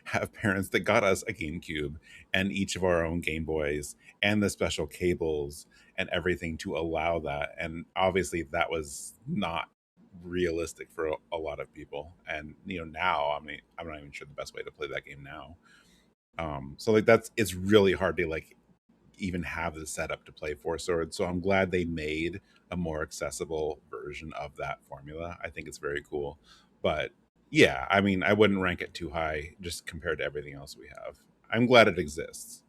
have parents that got us a GameCube and each of our own Game Boys and the special cables and everything to allow that. And obviously, that was not realistic for a lot of people. And you know, now I mean, I'm not even sure the best way to play that game now. So like it's really hard to like even have the setup to play Four Swords. So I'm glad they made a more accessible version of that formula. I think it's very cool. But yeah, I mean, I wouldn't rank it too high just compared to everything else we have. I'm glad it exists.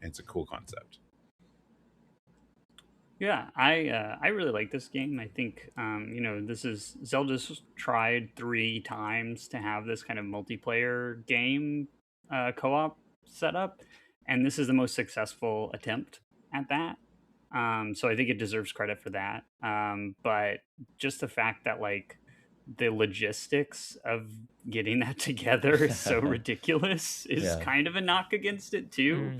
It's a cool concept. Yeah, I really like this game. I think you know, this is Zelda's tried 3 times to have this kind of multiplayer game co-op setup, and this is the most successful attempt at that. So I think it deserves credit for that. But just the fact that like the logistics of getting that together is so ridiculous is Yeah. kind of a knock against it too.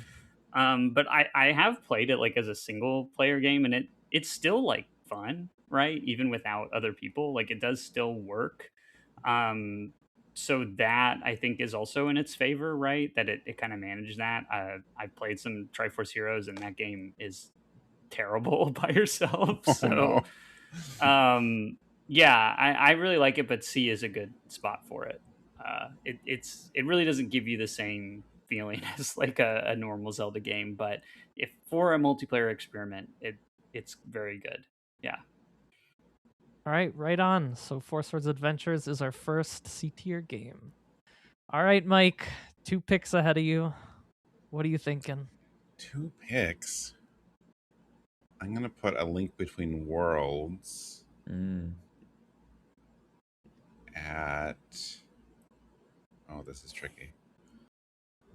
Mm. But I have played it like as a single player game, and it's still like fun, right? Even without other people, like it does still work. So that I think is also in its favor, right? That it kind of managed that. I played some Triforce Heroes, and that game is terrible by yourself. Oh, So no. yeah, I really like it, but C is a good spot for it. It really doesn't give you the same feeling as like a normal Zelda game, but if for a multiplayer experiment, it's very good. Yeah. All right, right on. So Four Swords Adventures is our first C tier game. All right, Mike, 2 picks ahead of you. What are you thinking? 2 picks. I'm gonna put A Link Between Worlds at. Oh, this is tricky.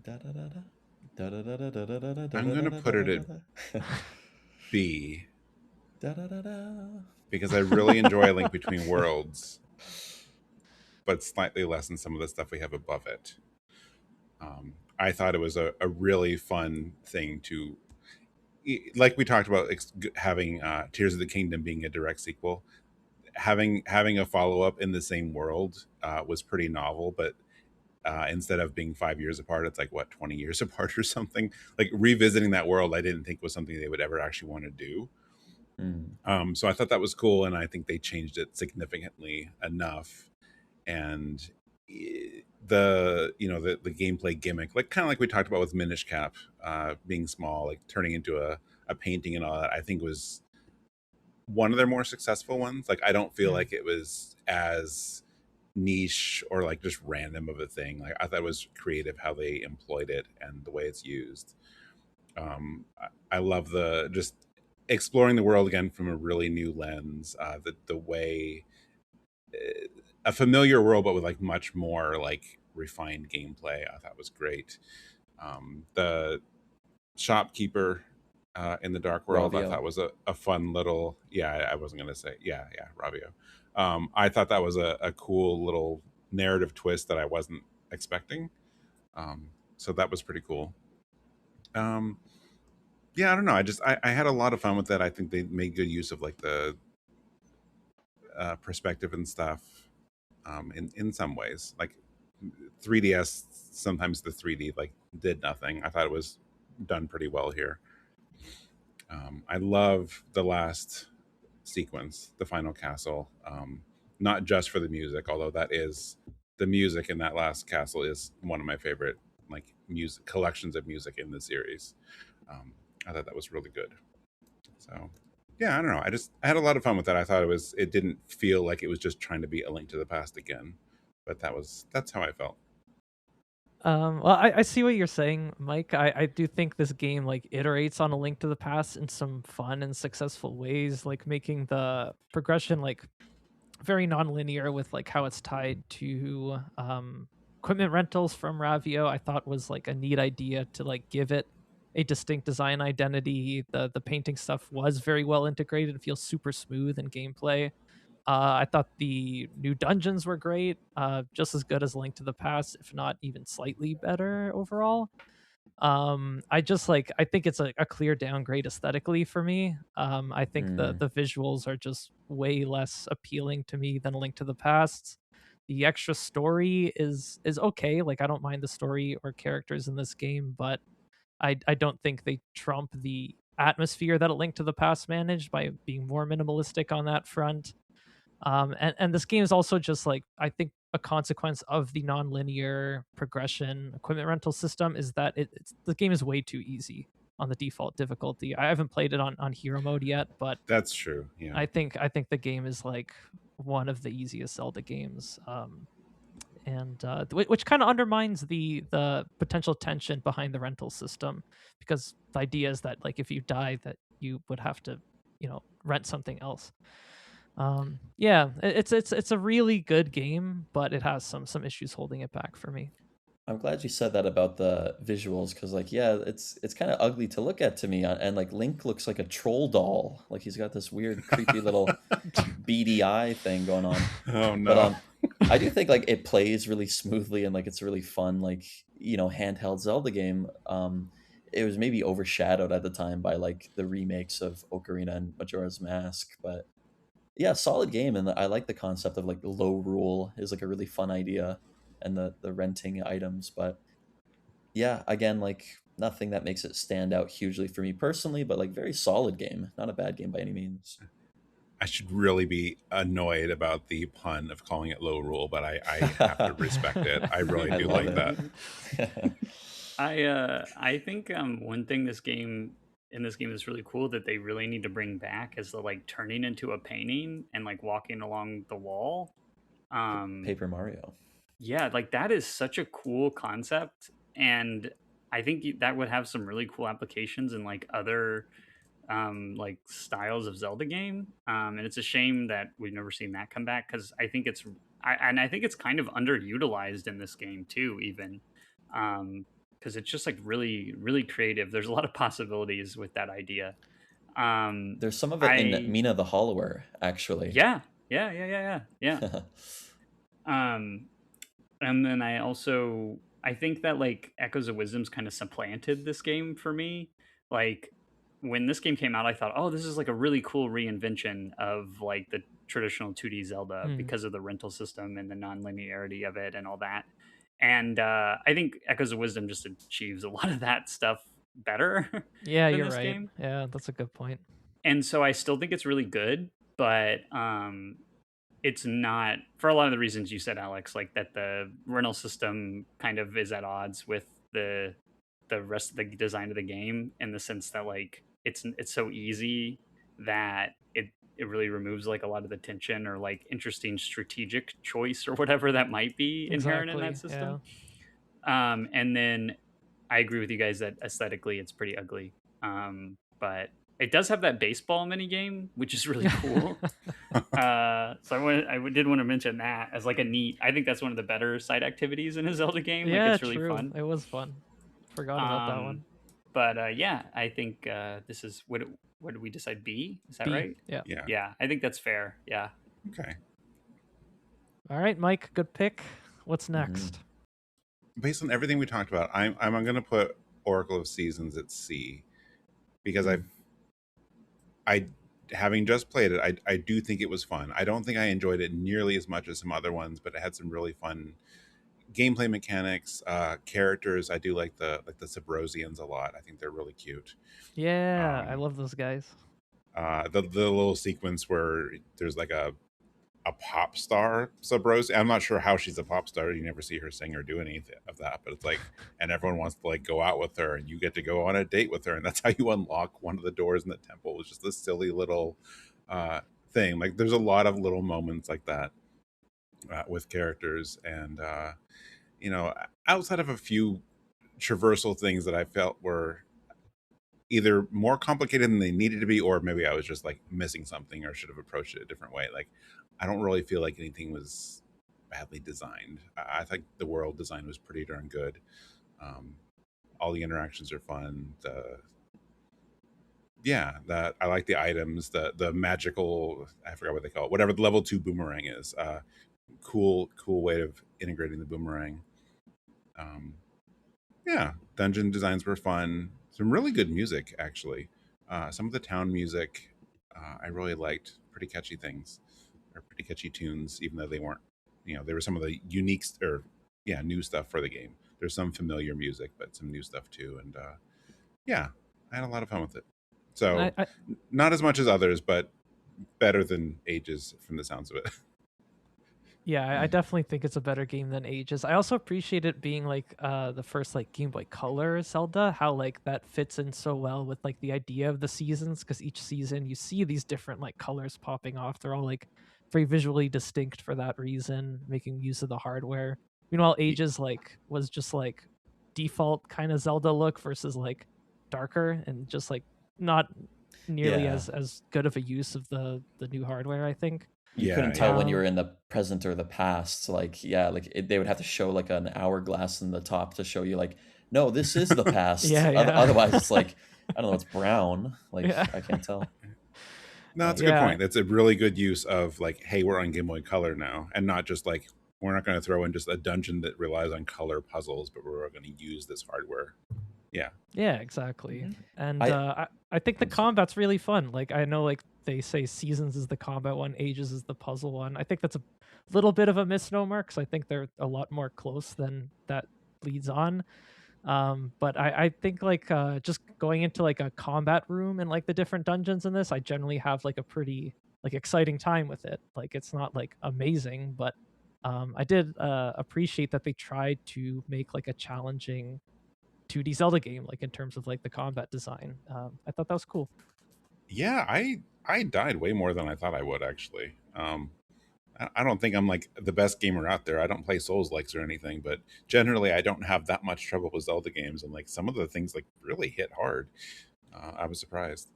I'm gonna put it at B because I really enjoy A Link Between Worlds, but slightly less than some of the stuff we have above it. I thought it was a really fun thing to, like we talked about, having Tears of the Kingdom being a direct sequel. Having a follow-up in the same world was pretty novel, but instead of being 5 years apart, it's like what, 20 years apart or something. Like revisiting that world, I didn't think was something they would ever actually want to do. So I thought that was cool, and I think they changed it significantly enough. And the gameplay gimmick, like kind of like we talked about with Minish Cap being small, like turning into a painting and all that, I think was one of their more successful ones. Like I don't feel like it was as niche or like just random of a thing. Like I thought it was creative how they employed it and the way it's used. I love the just exploring the world again from a really new lens. The way a familiar world, but with like much more like refined gameplay, I thought was great. The shopkeeper in the Dark World, Ravio. I thought was a fun little. Yeah, I wasn't gonna say. Yeah, Ravio. I thought that was a cool little narrative twist that I wasn't expecting. So that was pretty cool. Yeah, I don't know. I had a lot of fun with that. I think they made good use of like the perspective and stuff in some ways. Like 3DS, sometimes the 3D like did nothing. I thought it was done pretty well here. I love the last sequence, the final castle, not just for the music, although the music in that last castle is one of my favorite like music collections of music in the series. I thought that was really good. So yeah, I don't know. I had a lot of fun with that. I thought it didn't feel like it was just trying to be A Link to the Past again, but that's how I felt. Well, I see what you're saying, Mike. I do think this game like iterates on A Link to the Past in some fun and successful ways, like making the progression like very non-linear with like how it's tied to equipment rentals from Ravio I thought was like a neat idea to like give it a distinct design identity. The painting stuff was very well integrated and feels super smooth in gameplay. I thought the new dungeons were great, just as good as Link to the Past, if not even slightly better overall. I just like I think it's a clear downgrade aesthetically for me. I think the visuals are just way less appealing to me than Link to the Past. The extra story is okay. Like I don't mind the story or characters in this game, but I don't think they trump the atmosphere that a Link to the Past managed by being more minimalistic on that front. And this game is also just like I think a consequence of the non-linear progression equipment rental system is that the game is way too easy on the default difficulty. I haven't played it on hero mode yet, but That's true. Yeah. I think the game is like one of the easiest Zelda games. Which kind of undermines the potential tension behind the rental system, because the idea is that like if you die that you would have to rent something else. Yeah, it's a really good game, but it has some issues holding it back for me. I'm glad you said that about the visuals, because like yeah, it's kind of ugly to look at to me, and like Link looks like a troll doll, like he's got this weird creepy little beady eye thing going on. Oh But no. I do think like it plays really smoothly, and like it's a really fun like handheld Zelda game. It was maybe overshadowed at the time by like the remakes of Ocarina and Majora's Mask, but yeah, solid game, and I like the concept of like low rule is like a really fun idea, and the renting items. But yeah, again, like nothing that makes it stand out hugely for me personally, but like very solid game, not a bad game by any means. I should really be annoyed about the pun of calling it low rule, but I have to respect it. I really I do love like it. that. I think one thing this game is really cool that they really need to bring back is the like turning into a painting and like walking along the wall. Paper Mario. Yeah, like that is such a cool concept, and I think that would have some really cool applications in like other like styles of Zelda game. And it's a shame that we've never seen that come back, because I think I think it's kind of underutilized in this game too, even. Because it's just like really really creative. There's a lot of possibilities with that idea. There's some of it in I Mina the Hollower, actually. yeah. Um, and then I think that like Echoes of Wisdom's kind of supplanted this game for me. Like when this game came out, I thought, oh, this is like a really cool reinvention of like the traditional 2D Zelda because of the rental system and the non-linearity of it and all that. And I think Echoes of Wisdom just achieves a lot of that stuff better Yeah, than you're this right. game. Yeah, that's a good point. And so I still think it's really good, but it's not, for a lot of the reasons you said, Alex, like that the rental system kind of is at odds with the rest of the design of the game, in the sense that like it's so easy that it really removes like a lot of the tension or like interesting strategic choice or whatever that might be inherent in that system. And then I agree with you guys that aesthetically it's pretty ugly. But it does have that baseball mini game, which is really cool. So I did want to mention that as like a neat. I think that's one of the better side activities in a Zelda game. Yeah, like it's really true. fun. It was fun. Forgot about that one. But yeah, I think this is what did we decide? B, is that B, right? yeah. Yeah, I think that's fair. Yeah. Okay. All right, Mike, good pick. What's next? Based on everything we talked about, I'm going to put Oracle of Seasons at C, because I having just played it, I do think it was fun. I don't think I enjoyed it nearly as much as some other ones, but it had some really fun gameplay mechanics, characters. I do like the Sabrosians a lot. I think they're really cute. Yeah, I love those guys. The little sequence where there's like a pop star Sabrosian. I'm not sure how she's a pop star. You never see her sing or do anything of that, but it's like, and everyone wants to like go out with her, and you get to go on a date with her, and that's how you unlock one of the doors in the temple. It's just this silly little thing. Like there's a lot of little moments like that with characters, and outside of a few traversal things that I felt were either more complicated than they needed to be, or maybe I was just like missing something or should have approached it a different way. Like I don't really feel like anything was badly designed. I think the world design was pretty darn good. All the interactions are fun. That I like the items, the magical, I forgot what they call it, whatever the level 2 boomerang is. Cool way of integrating the boomerang. Dungeon designs were fun. Some really good music, actually. Some of the town music I really liked. Pretty catchy things, or pretty catchy tunes, even though they weren't, they were some of the unique new stuff for the game. There's some familiar music, but some new stuff too. And I had a lot of fun with it. So not as much as others, but better than Ages from the sounds of it. Yeah, I definitely think it's a better game than Ages. I also appreciate it being like the first like Game Boy Color Zelda, how like that fits in so well with like the idea of the seasons, because each season you see these different like colors popping off. They're all like very visually distinct for that reason, making use of the hardware. Meanwhile, Ages like was just like default kind of Zelda look versus like darker and just like not nearly Yeah. as good of a use of the new hardware, I think. You couldn't tell when you yeah. were in the present or the past. Like, they would have to show like an hourglass in the top to show you like, no, this is the past. Yeah. Otherwise, it's like, I don't know, it's brown. Like, Yeah. I can't tell. No, that's a good point. That's a really good use of like, hey, we're on Game Boy Color now, and not just like, we're not going to throw in just a dungeon that relies on color puzzles, but we're going to use this hardware. Yeah, exactly. And I think the combat's really fun. Like, I know like they say Seasons is the combat one, Ages is the puzzle one. I think that's a little bit of a misnomer, because I think they're a lot more close than that leads on. But I think like just going into like a combat room and like the different dungeons in this, I generally have like a pretty like exciting time with it. Like, it's not like amazing, but I did appreciate that they tried to make like a challenging 2D Zelda game, like in terms of like the combat design. I thought that was cool. Yeah, I died way more than I thought I would, actually. I don't think I'm like the best gamer out there. I don't play Souls-likes or anything, but generally I don't have that much trouble with Zelda games, and like some of the things like really hit hard. I was surprised.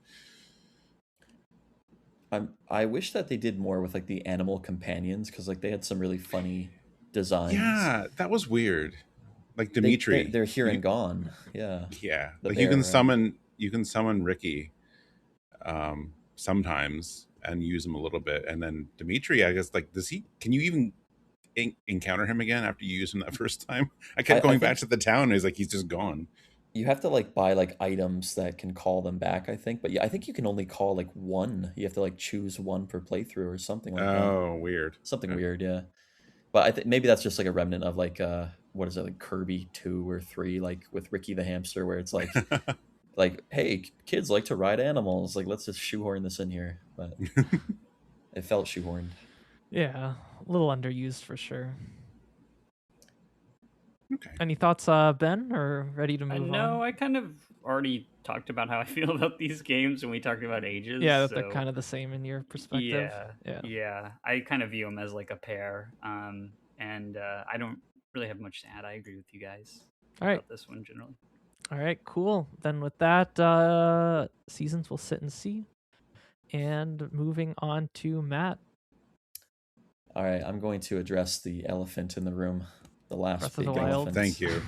I wish that they did more with like the animal companions, because like they had some really funny designs. Yeah, that was weird. Like Dimitri, they're here and gone. Yeah. Yeah, The like you can bear, summon Ricky sometimes and use him a little bit, and then Dimitri, I guess, like, can you even encounter him again after you use him that first time? I kept going back to the town, and he's just gone. You have to like buy like items that can call them back, I think. But yeah, I think you can only call like one. You have to like choose one per playthrough or something like that. Oh, weird. Something weird, yeah. But I think maybe that's just like a remnant of like what is it, like Kirby 2 or 3, like with Ricky the hamster, where it's like like, hey, kids like to ride animals, like let's just shoehorn this in here. But it felt shoehorned. Yeah, a little underused for sure. Okay. Any thoughts, Ben, or ready to move on? No, I kind of already talked about how I feel about these games when we talked about Ages. Yeah, that they're kind of the same in your perspective. Yeah. I kind of view them as like a pair. And I don't really have much to add. I agree with you guys about this one generally. All right, cool. Then with that, Seasons will sit and see. And moving on to Matt. All right, I'm going to address the elephant in the room. The last Breath big of the Wild. elephant. Thank you.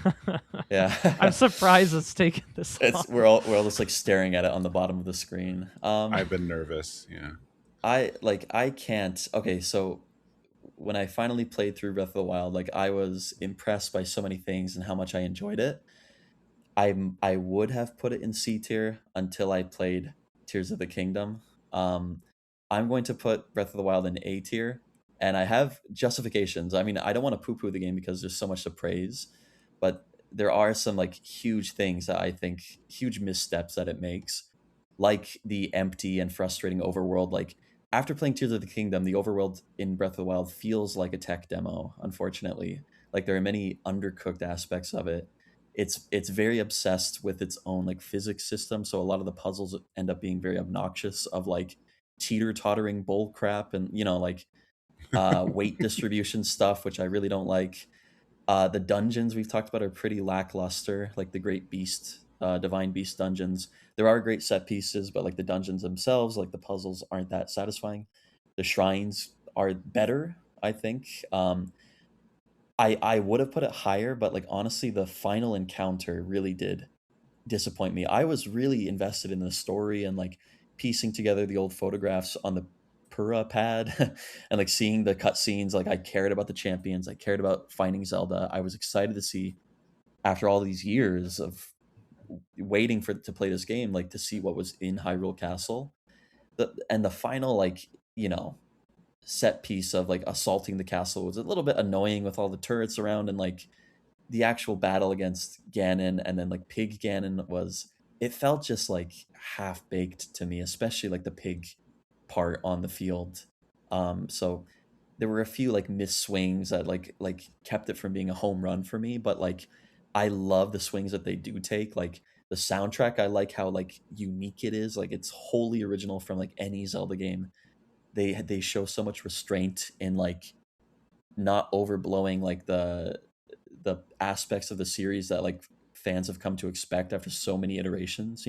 Yeah. I'm surprised it's taken this long. We're all just like staring at it on the bottom of the screen. I've been nervous. Yeah. I can't. Okay, so when I finally played through Breath of the Wild, like I was impressed by so many things and how much I enjoyed it. I would have put it in C tier until I played Tears of the Kingdom. I'm going to put Breath of the Wild in A tier, and I have justifications. I mean, I don't want to poo-poo the game because there's so much to praise, but there are some like huge things that I think, huge missteps that it makes, like the empty and frustrating overworld. Like after playing Tears of the Kingdom, the overworld in Breath of the Wild feels like a tech demo, unfortunately. Like there are many undercooked aspects of it. It's very obsessed with its own like physics system, so a lot of the puzzles end up being very obnoxious, of like teeter-tottering bull crap, and like weight distribution stuff, which I really don't like. The dungeons we've talked about are pretty lackluster, like the Great Beast, Divine Beast dungeons. There are great set pieces, but like the dungeons themselves, like the puzzles aren't that satisfying. The shrines are better, I think. I would have put it higher, but like honestly, the final encounter really did disappoint me. I was really invested in the story and like piecing together the old photographs on the Pura pad and like seeing the cutscenes. Like I cared about the champions. I cared about finding Zelda. I was excited to see after all these years of waiting for to play this game, like to see what was in Hyrule Castle. The final like set piece of like assaulting the castle was a little bit annoying with all the turrets around, and like the actual battle against Ganon and then like Pig Ganon it felt just like half baked to me, especially like the pig part on the field. So there were a few like missed swings that like kept it from being a home run for me, but like I love the swings that they do take. Like the soundtrack, I like how like unique it is. Like it's wholly original from like any Zelda game. They show so much restraint in like not overblowing like the aspects of the series that like fans have come to expect after so many iterations.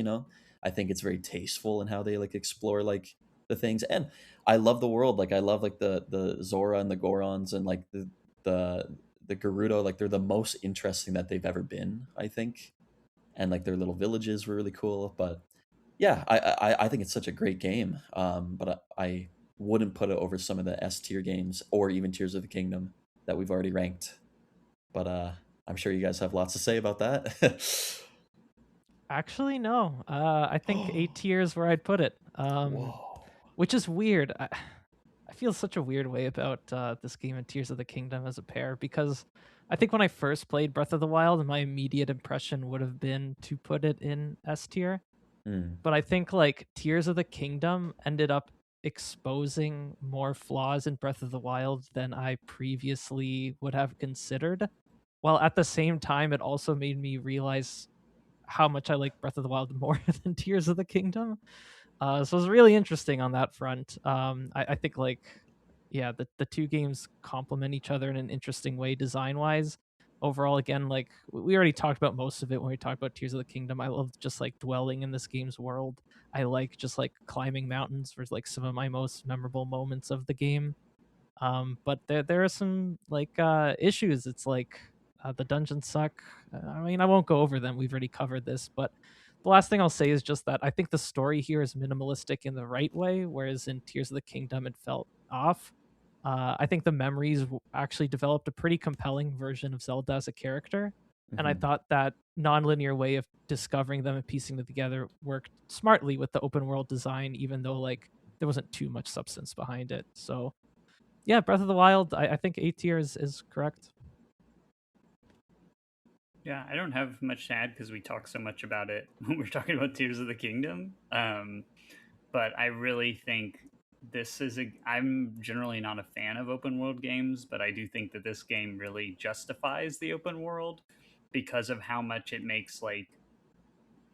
I think it's very tasteful in how they like explore like the things, and I love the world. Like I love like the Zora and the Gorons and like the the Gerudo. Like they're the most interesting that they've ever been, I think, and like their little villages were really cool. But yeah, I think it's such a great game. But I wouldn't put it over some of the S tier games or even Tears of the Kingdom that we've already ranked. But I'm sure you guys have lots to say about that. Actually, no. I think A tier is where I'd put it. Whoa. Which is weird. I feel such a weird way about this game and Tears of the Kingdom as a pair, because I think when I first played Breath of the Wild, my immediate impression would have been to put it in S tier. But I think like Tears of the Kingdom ended up exposing more flaws in Breath of the Wild than I previously would have considered. While at the same time, it also made me realize how much I like Breath of the Wild more than Tears of the Kingdom. So it was really interesting on that front. I think like, yeah, the two games complement each other in an interesting way design wise. Overall, again, like we already talked about most of it when we talked about Tears of the Kingdom. I love just like dwelling in this game's world. I like just like climbing mountains for like some of my most memorable moments of the game. But there are some like issues. It's like the dungeons suck. I mean, I won't go over them. We've already covered this, but the last thing I'll say is just that I think the story here is minimalistic in the right way, whereas in Tears of the Kingdom it felt off. I think the memories actually developed a pretty compelling version of Zelda as a character, and I Mhm. thought that non-linear way of discovering them and piecing them together worked smartly with the open world design, even though like there wasn't too much substance behind it. So yeah, Breath of the Wild, I think A tier is correct. Yeah, I don't have much to add because we talked so much about it when we are talking about Tears of the Kingdom. But I really think I'm generally not a fan of open world games, but I do think that this game really justifies the open world because of how much it makes like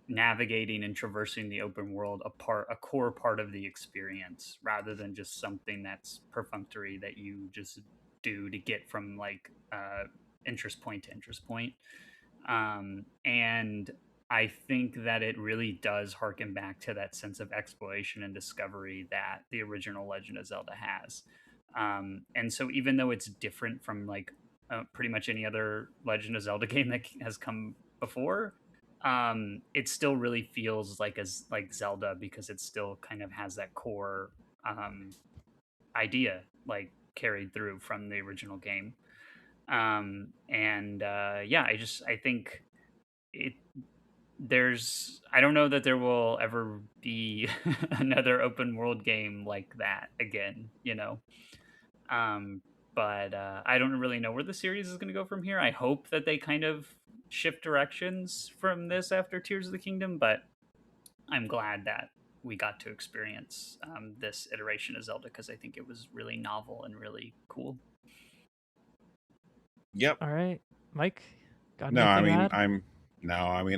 navigating and traversing the open world a core part of the experience, rather than just something that's perfunctory that you just do to get from like interest point to interest point. And I think that it really does harken back to that sense of exploration and discovery that the original Legend of Zelda has. And so, even though it's different from like pretty much any other Legend of Zelda game that has come before, it still really feels like like Zelda, because it still kind of has that core idea like carried through from the original game. And yeah, I think it I don't know that there will ever be another open world game like that again, um but I don't really know where the series is going to go from here. I hope that they kind of shift directions from this after Tears of the Kingdom, but I'm glad that we got to experience this iteration of Zelda, because I think it was really novel and really cool. Yep. All right, Mike, got No, I anything to mean, add?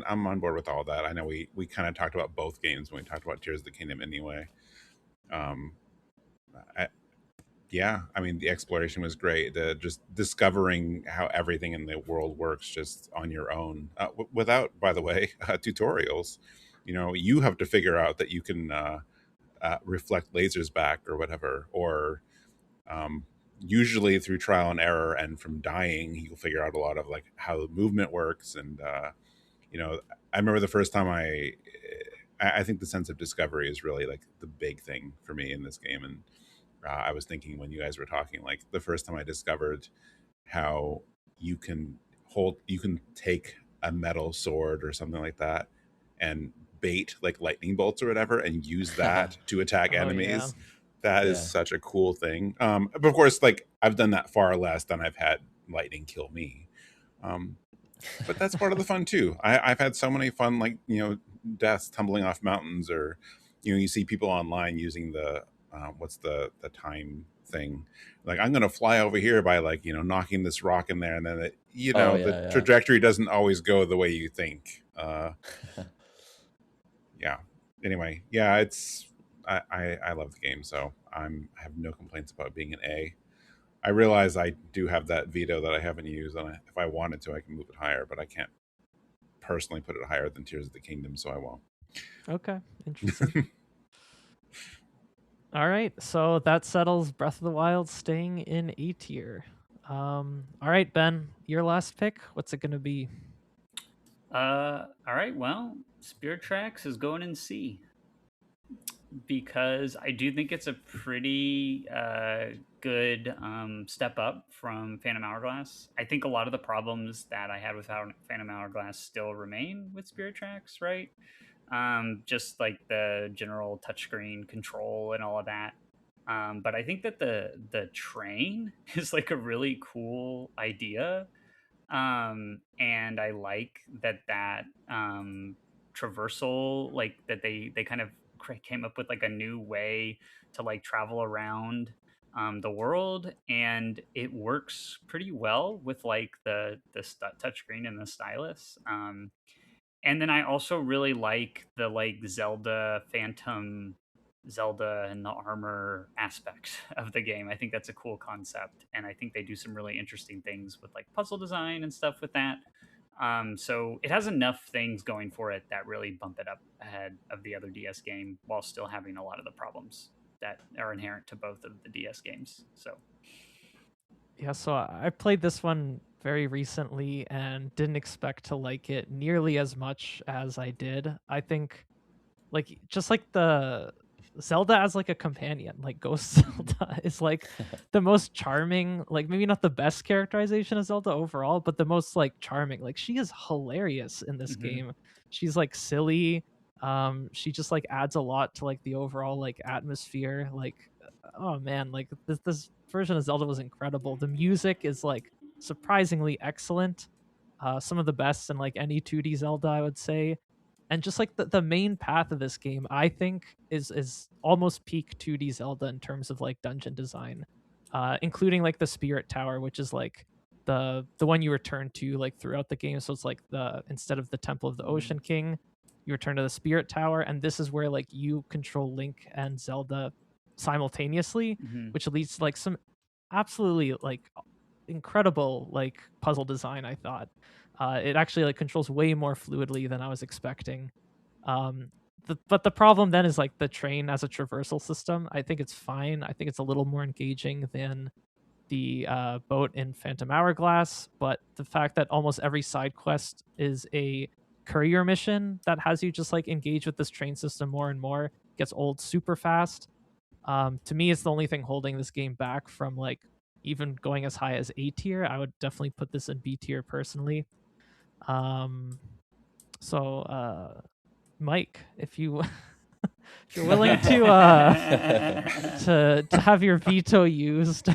I'm on board with all that. I know we kind of talked about both games when we talked about Tears of the Kingdom anyway. Um, I, yeah, I mean, the exploration was great. The just discovering how everything in the world works just on your own, without, by the way, tutorials. You have to figure out that you can reflect lasers back or whatever, or usually through trial and error and from dying, you'll figure out a lot of like how the movement works. And you know, I remember the first time I think the sense of discovery is really like the big thing for me in this game. And I was thinking when you guys were talking, like the first time I discovered how you can take a metal sword or something like that and bait like lightning bolts or whatever and use that to attack enemies. Yeah. That is such a cool thing. But of course, like I've done that far less than I've had lightning kill me. But that's part of the fun too. I've had so many fun, like, you know, deaths tumbling off mountains, or, you know, you see people online using the what's the time thing, like I'm gonna fly over here by, like, you know, knocking this rock in there, and then the trajectory doesn't always go the way you think. Yeah. Anyway, yeah, it's I love the game, so I have no complaints about being an A. I realize I do have that veto that I haven't used, and if I wanted to, I can move it higher, but I can't personally put it higher than Tears of the Kingdom, so I won't. Okay, interesting. All right, so that settles Breath of the Wild staying in A tier. All right, Ben, your last pick. What's it gonna be? All right. Well, Spirit Tracks is going in C because I do think it's a pretty good step up from Phantom Hourglass. I think a lot of the problems that I had with Phantom Hourglass still remain with Spirit Tracks, right? Just like the general touchscreen control and all of that. But I think that the train is like a really cool idea. And I like that traversal, like that they kind of came up with like a new way to like travel around the world, and it works pretty well with like the touchscreen and the stylus. And then I also really like the like Zelda and the armor aspect of the game. I think that's a cool concept, and I think they do some really interesting things with like puzzle design and stuff with that. So it has enough things going for it that really bump it up ahead of the other DS game, while still having a lot of the problems that are inherent to both of the DS games. So Yeah, so I played this one very recently and didn't expect to like it nearly as much as I did. I think, like, just like the Zelda as like a companion, like Ghost Zelda is like the most charming, like maybe not the best characterization of Zelda overall, but the most like charming. Like, she is hilarious in this game. She's like silly. She just like adds a lot to like the overall like atmosphere. Like, oh man, like this version of Zelda was incredible. The music is like surprisingly excellent. Some of the best in like any 2D Zelda, I would say. And just like the main path of this game, I think is almost peak 2D Zelda in terms of like dungeon design, including like the Spirit Tower, which is like the one you return to like throughout the game. So it's like instead of the Temple of the Ocean King, you return to the Spirit Tower, and this is where like you control Link and Zelda simultaneously, which leads to like some absolutely like incredible like puzzle design. I thought it actually like controls way more fluidly than I was expecting. But the problem then is like the train as a traversal system. I think it's fine. I think it's a little more engaging than the boat in Phantom Hourglass, but the fact that almost every side quest is a courier mission that has you just like engage with this train system more and more gets old super fast. To me, it's the only thing holding this game back from like even going as high as A tier. I would definitely put this in B tier personally. So Mike, if you if you're willing to have your veto used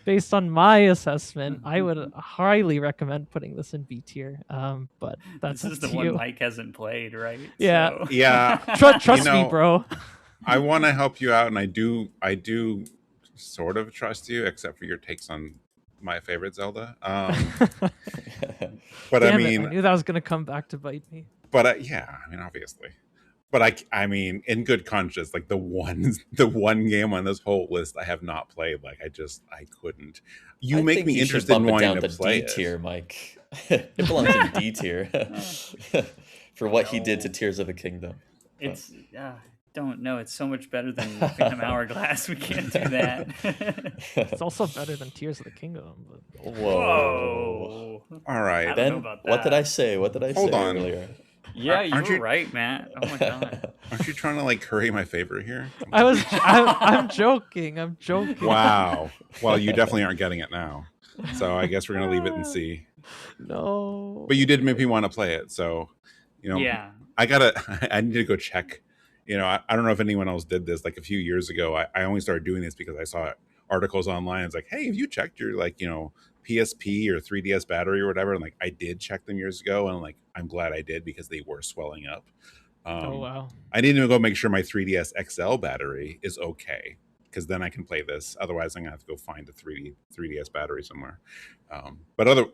based on my assessment, I would highly recommend putting this in B tier. But that's this is the one Mike hasn't played, right? Yeah, so. Yeah. Trust me, bro. I want to help you out, and I do sort of trust you, except for your takes on my favorite Zelda. But Damn I mean, I knew that was gonna come back to bite me. But yeah, I mean, obviously. But I mean, in good conscience, like the one game on this whole list I have not played. Like I couldn't. You make me interested in wanting to play it. D tier, Mike. It belongs in D tier for what he did to Tears of the Kingdom. It's don't know. It's so much better than Phantom Hourglass. We can't do that. It's also better than Tears of the Kingdom. But... Whoa. All I right. don't know Ben, about what did I that. say? What did I Hold say on. earlier? Yeah, you Aren't were you- right, Matt. Oh my god. Aren't you trying to like curry my favor here? I'm joking. I'm joking. Wow. Well, you definitely aren't getting it now. So I guess we're gonna leave it and see. No. But you did make me want to play it. So, Yeah. I need to go check. I don't know if anyone else did this. Like a few years ago, I only started doing this because I saw articles online. It's like, hey, have you checked your PSP or 3DS battery or whatever? And like I did check them years ago, and like I'm glad I did because they were swelling up. Oh wow. I need to go make sure my 3DS XL battery is okay, because then I can play this. Otherwise, I'm gonna have to go find a 3DS battery somewhere. But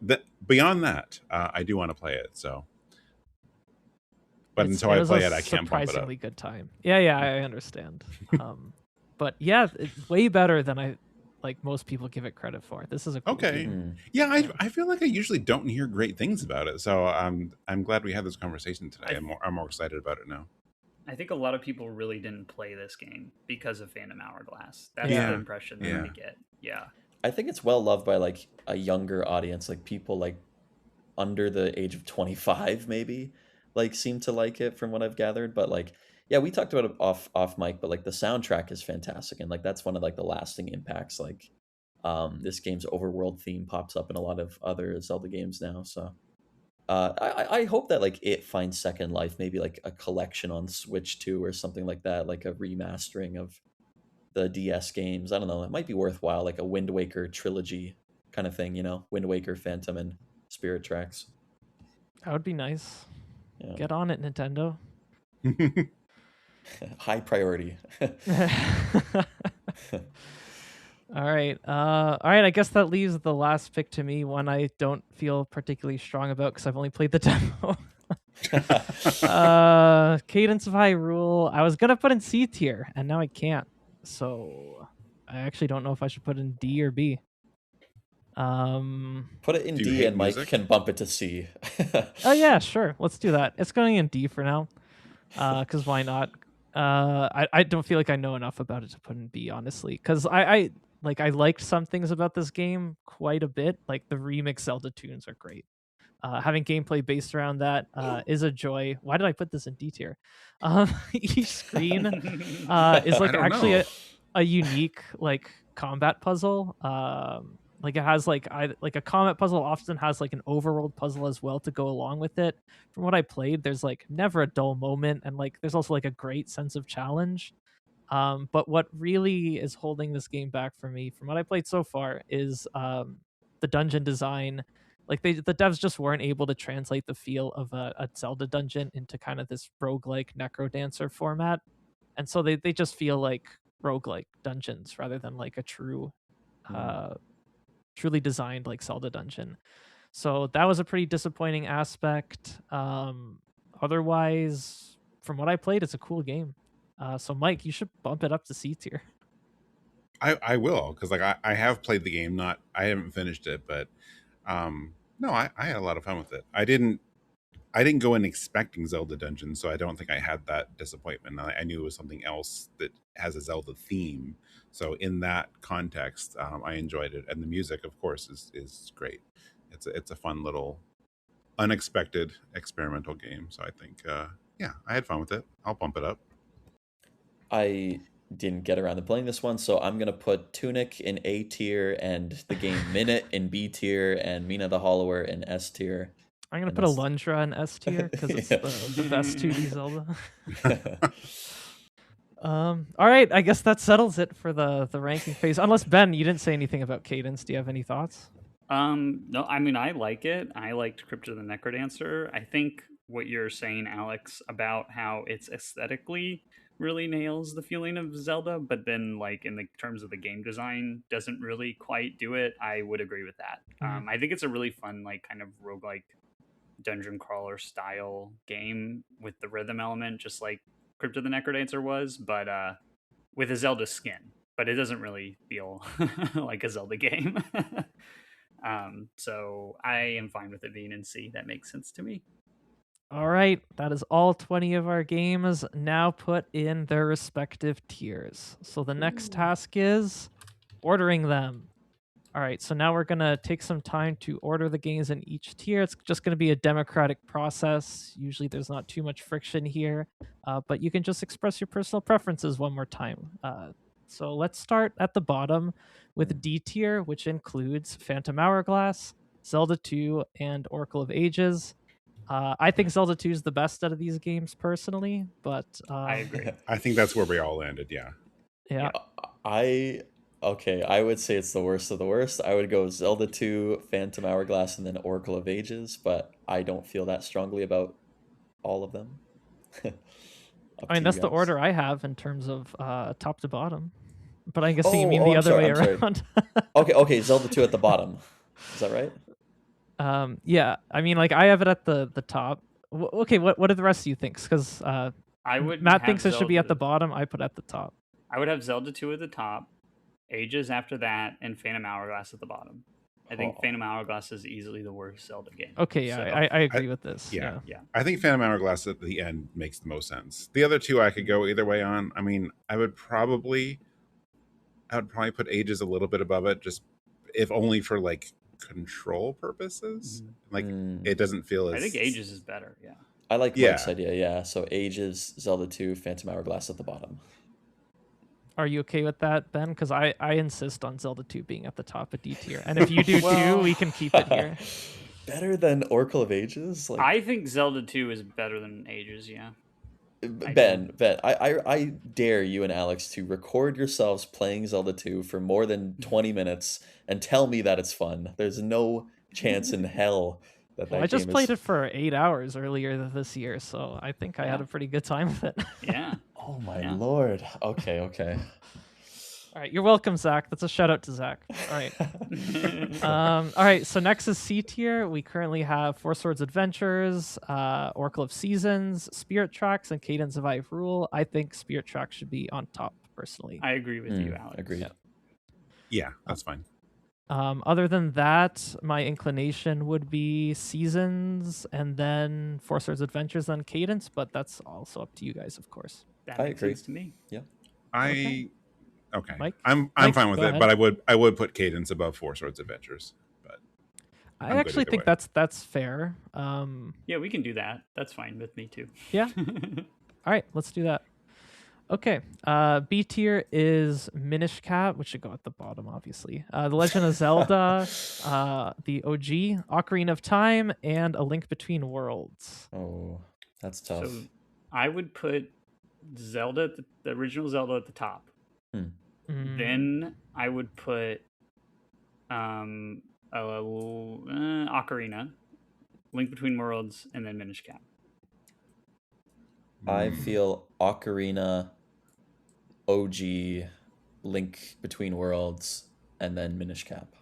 beyond that, I do want to play it. So, but until I play it, I can't bump it up. Surprisingly good time. Yeah, I understand. But yeah, it's way better than I like most people give it credit for. This is a cool Okay. game. Yeah, I feel like I usually don't hear great things about it. So I'm glad we had this conversation today. I'm more excited about it now. I think a lot of people really didn't play this game because of Phantom Hourglass. That's Yeah. the impression that Yeah. I get. Yeah. I think it's well loved by like a younger audience, like people like under the age of 25 maybe like seem to like it from what I've gathered. But like, yeah, we talked about it off mic, but like the soundtrack is fantastic, and like that's one of like the lasting impacts. Like this game's overworld theme pops up in a lot of other Zelda games now. So I hope that like it finds second life, maybe like a collection on Switch 2 or something like that, like a remastering of the DS games. I don't know, it might be worthwhile, like a Wind Waker trilogy kind of thing, Wind Waker, Phantom, and Spirit Tracks. That would be nice. Yeah. Get on it, Nintendo. High priority. All right. I guess that leaves the last pick to me, one I don't feel particularly strong about because I've only played the demo. Cadence of Hyrule. I was gonna put in C tier, and now I can't. So I actually don't know if I should put in D or B. Put it in Do you D, hate and Mike music? can bump it to C. Oh yeah, sure. Let's do that. It's going in D for now. Because why not? I don't feel like I know enough about it to put in B, honestly. Because I liked some things about this game quite a bit. Like the remix Zelda tunes are great. Having gameplay based around that is a joy. Why did I put this in D tier? Each screen is like actually a unique like combat puzzle. Like it has like a combat puzzle often has like an overworld puzzle as well to go along with it. From what I played, there's like never a dull moment, and like there's also like a great sense of challenge. But what really is holding this game back for me, from what I played so far, is the dungeon design. Like the devs just weren't able to translate the feel of a Zelda dungeon into kind of this roguelike necrodancer format. And so they just feel like roguelike dungeons rather than like a truly designed like Zelda dungeon. So that was a pretty disappointing aspect. Otherwise, from what I played, it's a cool game. So Mike, you should bump it up to C tier. I will, because like I have played the game. I haven't finished it, but no, I had a lot of fun with it. I didn't go in expecting Zelda dungeons, so I don't think I had that disappointment. I knew it was something else that has a Zelda theme. So in that context, I enjoyed it, and the music, of course, is great. It's a fun little unexpected experimental game. So I think yeah, I had fun with it. I'll bump it up. I didn't get around to playing this one, so I'm gonna put Tunic in A tier and the game Minute in B tier and Mina the Hollower in S tier. I'm gonna And put that's- Alundra in S tier because it's Yeah. the best 2D Zelda. All right, I guess that settles it for the ranking phase. Unless Ben, you didn't say anything about Cadence. Do you have any thoughts? No, I mean, I like it. I liked Crypt of the Necrodancer. I think what you're saying, Alex, about how it's aesthetically really nails the feeling of Zelda, but then like in the terms of the game design doesn't really quite do it. I would agree with that. Mhm. I think it's a really fun, like kind of roguelike dungeon crawler style game with the rhythm element, just like Crypt of the Necrodancer was, but with a Zelda skin. But it doesn't really feel like a Zelda game. So I am fine with it being in C. That makes sense to me. All right, that is all 20 of our games now put in their respective tiers. So the next task is ordering them. All right, so now we're going to take some time to order the games in each tier. It's just going to be a democratic process. Usually there's not too much friction here, but you can just express your personal preferences one more time. So let's start at the bottom with D tier, which includes Phantom Hourglass, Zelda 2, and Oracle of Ages. I think Zelda 2 is the best out of these games personally, but I agree. I think that's where we all landed. Yeah. yeah. I would say it's the worst of the worst. I would go Zelda 2, Phantom Hourglass, and then Oracle of Ages, but I don't feel that strongly about all of them. I mean, that's the order I have in terms of top to bottom. But I guess you mean the other way around. Okay, Zelda 2 at the bottom. Is that right? Yeah, I mean, like I have it at the top. Okay, what do the rest of you think? Because Matt thinks it should be at the bottom. I put at the top. I would have Zelda 2 at the top, Ages after that, and Phantom Hourglass at the bottom. I think Phantom Hourglass is easily the worst Zelda game. Okay, yeah, so, I agree with this. Yeah. I think Phantom Hourglass at the end makes the most sense. The other two I could go either way on. I mean, I would probably put Ages a little bit above it, just if only for like control purposes. Like it doesn't feel as. I think Ages is better. Yeah. I like Mike's idea. Yeah. So Ages, Zelda 2, Phantom Hourglass at the bottom. Are you okay with that, Ben? Because I insist on Zelda 2 being at the top of D tier. And if you do too, we can keep it here. Better than Oracle of Ages? Like, I think Zelda 2 is better than Ages, yeah. Ben, I dare you and Alex to record yourselves playing Zelda 2 for more than 20 minutes and tell me that it's fun. There's no chance in hell that I just played it for 8 hours earlier this year, so I think I had a pretty good time with it. Yeah. Oh my lord. Okay. All right, you're welcome, Zach. That's a shout out to Zach. All right. All right, so next is C tier. We currently have Four Swords Adventures, Oracle of Seasons, Spirit Tracks, and Cadence of Hyrule. I think Spirit Tracks should be on top, personally. I agree with you, Alex. Agreed. Yeah, that's fine. Other than that, my inclination would be Seasons and then Four Swords Adventures, then Cadence, but that's also up to you guys, of course. That makes sense to me. Yeah. Okay. Mike? I'm fine with it, but I would put Cadence above Four Swords Adventures. But I actually think that's fair. Yeah, we can do that. That's fine with me too. Yeah. All right, let's do that. Okay. B tier is Minish Cap, which should go at the bottom, obviously. The Legend of Zelda, the OG, Ocarina of Time, and A Link Between Worlds. Oh, that's tough. So I would put Zelda, the original Zelda, at the top. Then I would put Ocarina, Link Between Worlds, and then Minish Cap. I feel Ocarina, OG, Link Between Worlds, and then Minish Cap.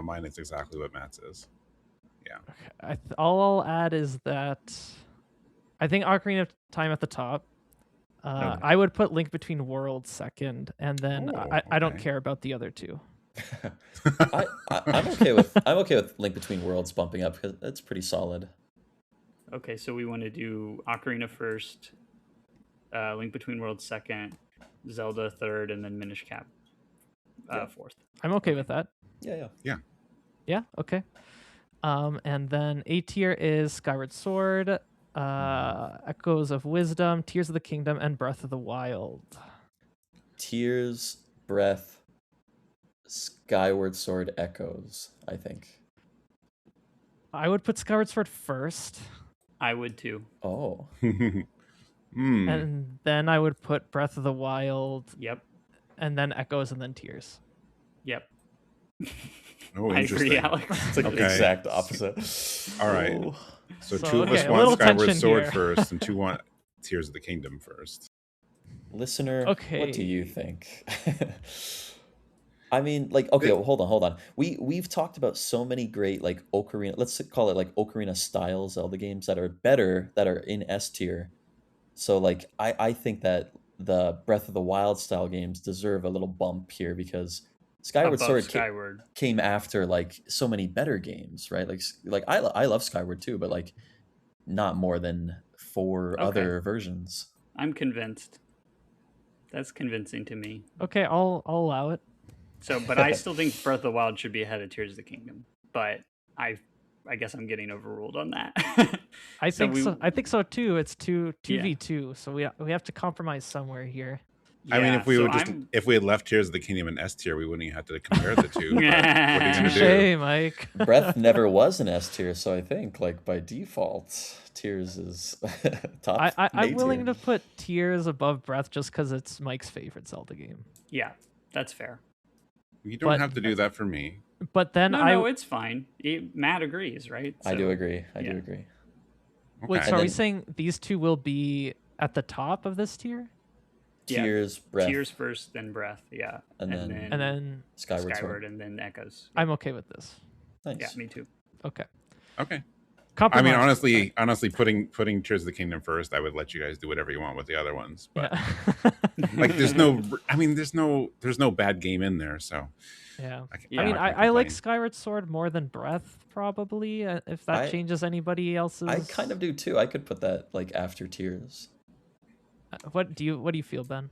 Mine is exactly what Matt says. Yeah. Okay. All I'll add is that I think Ocarina of Time at the top. I would put Link Between Worlds second, and then I don't care about the other two. I'm okay with Link Between Worlds bumping up because that's pretty solid. Okay, so we want to do Ocarina first, Link Between Worlds second, Zelda third, and then Minish Cap fourth. I'm okay with that. Yeah. Okay. And then A tier is Skyward Sword, Echoes of Wisdom, Tears of the Kingdom, and Breath of the Wild. Tears, Breath, Skyward Sword, Echoes, I think. I would put Skyward Sword first. I would too. Oh. And then I would put Breath of the Wild. Yep. And then Echoes and then Tears. Yep. Oh, I interesting. agree, Alex. It's like the exact opposite. All right. Oh. So two of us want Skyward Sword first, and two want Tears of the Kingdom first. Listener, what do you think? I mean, like, okay, hold on. We've talked about so many great, like, Ocarina, let's call it, like, Ocarina-style Zelda games that are better, that are in S tier. So, like, I think that the Breath of the Wild style games deserve a little bump here because Skyward Sword came after, like, so many better games, right? Like I love Skyward too, but, like, not more than 4 Okay. other versions. I'm convinced. That's convincing to me. Okay, I'll allow it. So, but I still think Breath of the Wild should be ahead of Tears of the Kingdom. But I guess I'm getting overruled on that. I So think we- so. I think so too. It's two Yeah. v two, so we have to compromise somewhere here. I mean, Yeah, if we so would just I'm- if we had left Tears of the Kingdom in S tier, we wouldn't even have to compare the two. But what are you gonna do? Touche, Mike. Breath never was an S tier, so I think like by default, Tears is top. I'm A willing tier. to put Tears above Breath just because it's Mike's favorite Zelda game. Yeah, that's fair. You don't But- have to do that for me. But then No, it's fine. Matt agrees, right? I do So- agree. I yeah. do agree. wait. Okay. So are we then- saying these two will be at the top of this tier, Yeah. Tears, Breath, Tears first, then Breath. Yeah, And then- and then Skyward, Skyward, Sword. and then Echoes. I'm okay with this. Nice. Yeah, me too. Okay. Okay. I Compromise. mean, honestly, putting Tears of the Kingdom first, I would let you guys do whatever you want with the other ones. But Yeah. like, there's no bad game in there. So yeah. Yeah. I mean, I'm not I gonna like complain. Skyward Sword more than Breath, probably. If that I- changes anybody else's. I kind of do too. I could put that like after Tears. What do you feel, Ben?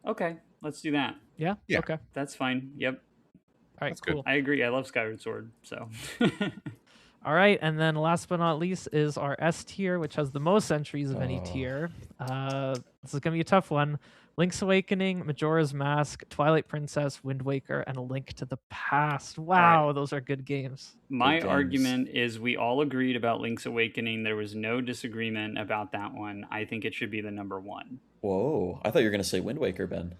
Okay, let's do that. Yeah. Yeah. Okay. That's fine. Yep, All right. That's good. Cool. I agree. I love Skyward Sword. So, All right, and then last but not least is our S tier, which has the most entries of any Oh. tier. This is gonna be a tough one. Link's Awakening, Majora's Mask, Twilight Princess, Wind Waker, and A Link to the Past. Wow, those are good games. my games. argument is we all agreed about Link's Awakening. There was no disagreement about that one. I think it should be the number one. Whoa! I thought you were gonna say Wind Waker, Ben.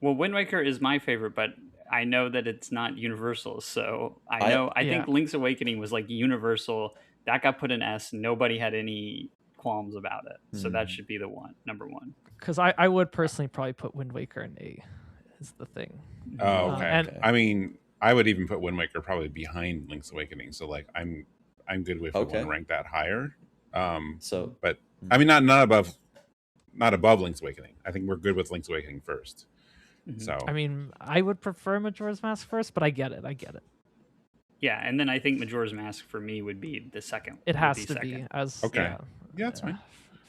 Well, Wind Waker is my favorite, but I know that it's not universal. So I think Yeah. Link's Awakening was like universal. That got put in S. Nobody had any qualms about it. So that should be the number one. Because I would personally probably put Wind Waker in A, is the thing. Oh, okay. and- I mean, I would even put Wind Waker probably behind Link's Awakening. So like, I'm good with if we Okay. want to rank that higher. So But I mean, not above Link's Awakening. I think we're good with Link's Awakening first. Mhm. So I mean, I would prefer Majora's Mask first, but I get it. Yeah, and then I think Majora's Mask for me would be the second. It would has to second. be as Okay. yeah, yeah, that's fine.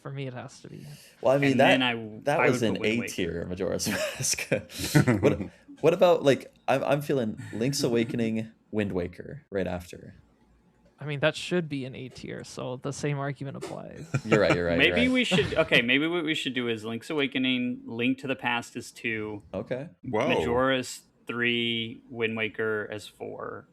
For me, it has to be. well, I mean And that then that I was would an put Wind A Waker. tier Majora's Mask. what about like I'm feeling Link's Awakening, Wind Waker right after. I mean, that should be an A tier, so the same argument applies. You're right. You're right. Maybe you're right. we should. Okay, maybe what we should do is Link's Awakening, Link to the Past is 2, Okay. Whoa. Majora's 3, Wind Waker as 4,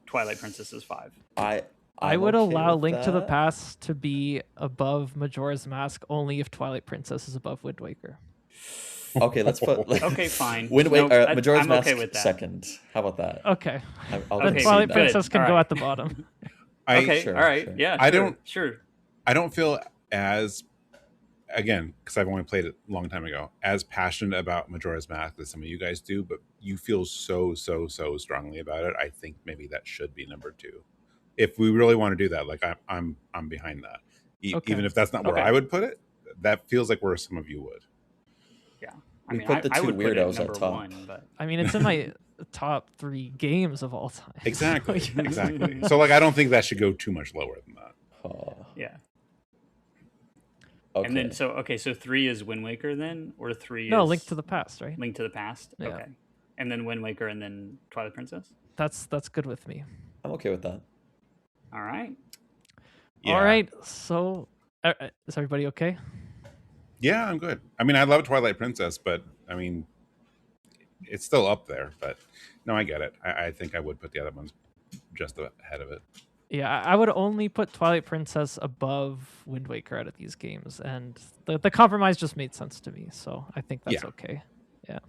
Twilight Princess is 5. I I'm would okay allow with Link to the that. Past to be above Majora's Mask only if Twilight Princess is above Wind Waker. Okay, let's put like, Okay, fine. Wind Waker, Nope, Majora's I'm Mask okay with that. second. How about that? Okay. I'll Then Okay, Twilight concede that. good. Princess can All go right. at the bottom. Okay, Sure, all right. sure. Yeah, I sure, don't- Sure. I don't feel as, again, because I've only played it a long time ago, as passionate about Majora's Mask as some of you guys do, but you feel so strongly about it. I think maybe that should be number 2. If we really want to do that, like I'm behind that. Okay. Even if that's not where Okay. I would put it, that feels like where some of you would. I We mean, put the I two would put it weirdos at number top. 1, but I mean, it's in my top 3 games of all time. Exactly. So, yeah. Exactly. So like I don't think that should go too much lower than that. Oh, yeah. okay. And then so 3 is Wind Waker then, or 3 No, is Link to the Past, right? Link to the Past. Yeah. Okay. And then Wind Waker and then Twilight Princess. That's good with me. I'm okay with that. All right. Yeah. All right. So, is everybody okay? Yeah, I'm good. I mean, I love Twilight Princess, but I mean, it's still up there. But no, I get it. I think I would put the other ones just ahead of it. Yeah, I would only put Twilight Princess above Wind Waker out of these games, and the compromise just made sense to me, so I think that's Yeah. okay. Yeah.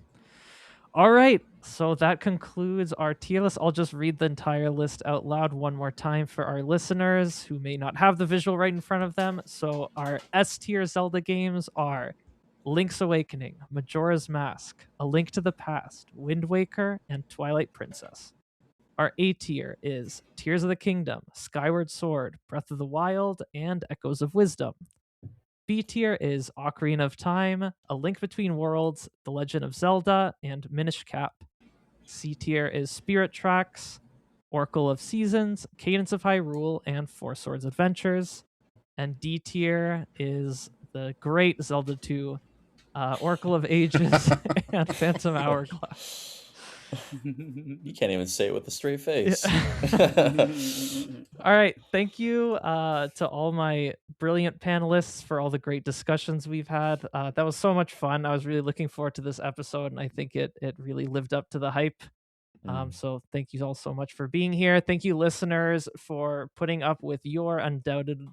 All right, so that concludes our tier list. I'll just read the entire list out loud one more time for our listeners who may not have the visual right in front of them. So our S tier Zelda games are Link's Awakening, Majora's Mask, A Link to the Past, Wind Waker, and Twilight Princess. Our A tier is Tears of the Kingdom, Skyward Sword, Breath of the Wild, and Echoes of Wisdom. B tier is Ocarina of Time, A Link Between Worlds, The Legend of Zelda, and Minish Cap. C tier is Spirit Tracks, Oracle of Seasons, Cadence of Hyrule, and Four Swords Adventures. And D tier is the great Zelda 2, Oracle of Ages, and Phantom Hourglass. You can't even say it with a straight face. All right. Thank you to all my brilliant panelists for all the great discussions we've had. That was so much fun. I was really looking forward to this episode, and I think it really lived up to the hype. So thank you all so much for being here. Thank you, listeners, for putting up with your undoubted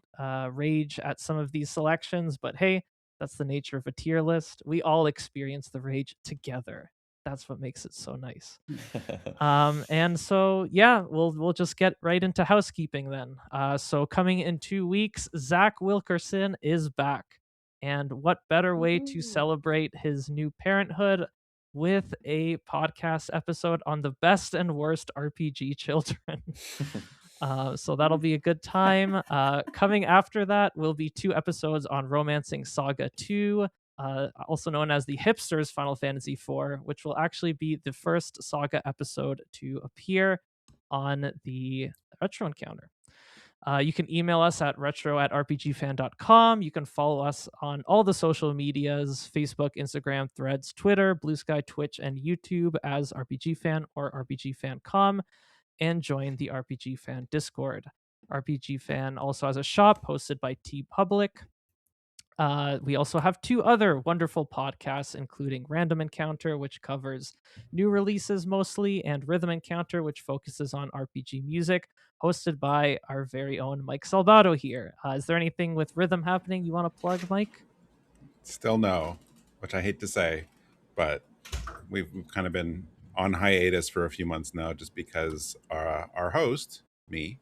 rage at some of these selections. But hey, that's the nature of a tier list. We all experience the rage together. That's what makes it so nice. And so, yeah, we'll just get right into housekeeping then. So coming in 2 weeks, Zach Wilkerson is back. And what better way to celebrate his new parenthood with a podcast episode on the best and worst RPG children. So that'll be a good time. Coming after that will be 2 episodes on Romancing Saga 2, also known as the Hipsters Final Fantasy IV, which will actually be the first Saga episode to appear on the Retro Encounter. You can email us at retro@rpgfan.com. You can follow us on all the social medias, Facebook, Instagram, Threads, Twitter, Blue Sky, Twitch, and YouTube as RPG Fan or RPG Fan.com, and join the RPG Fan Discord. RPG Fan also has a shop hosted by TeePublic. We also have 2 other wonderful podcasts, including Random Encounter, which covers new releases mostly, and Rhythm Encounter, which focuses on RPG music, hosted by our very own Mike Salbato here. Is there anything with Rhythm happening you want to plug, Mike? Still no, which I hate to say, but we've kind of been on hiatus for a few months now, just because our host, me,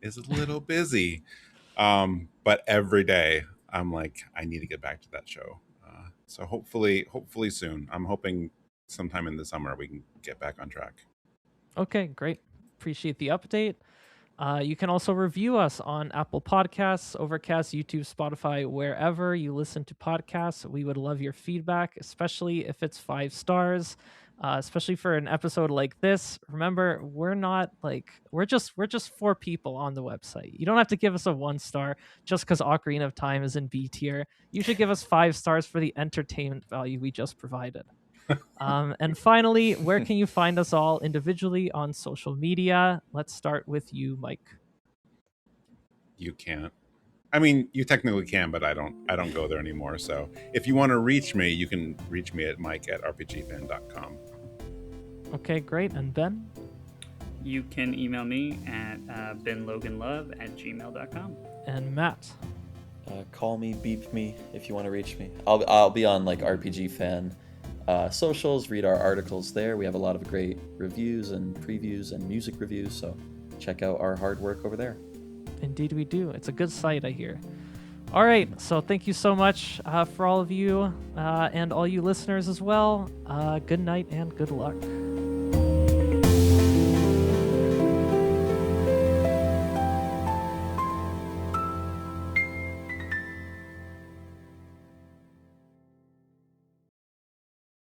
is a little busy. But every day I'm like, I need to get back to that show. So hopefully soon. I'm hoping sometime in the summer we can get back on track. Okay, great. Appreciate the update. You can also review us on Apple Podcasts, Overcast, YouTube, Spotify, wherever you listen to podcasts. We would love your feedback, especially if it's 5 stars. Especially for an episode like this. Remember, we're just 4 people on the website. You don't have to give us a 1 star just because Ocarina of Time is in B tier. You should give us 5 stars for the entertainment value we just provided. And finally, where can you find us all individually on social media? Let's start with you, Mike. You can't. I mean, you technically can, but I don't go there anymore. So if you want to reach me, you can reach me at mike@rpgfan.com. Okay, great. And Ben? You can email me at benloganlove@gmail.com. And Matt? Call me, beep me if you want to reach me. I'll be on like RPG Fan socials. Read our articles there. We have a lot of great reviews and previews and music reviews. So check out our hard work over there. Indeed we do. It's a good site, I hear. All right, so thank you so much for all of you and all you listeners as well. Good night and good luck.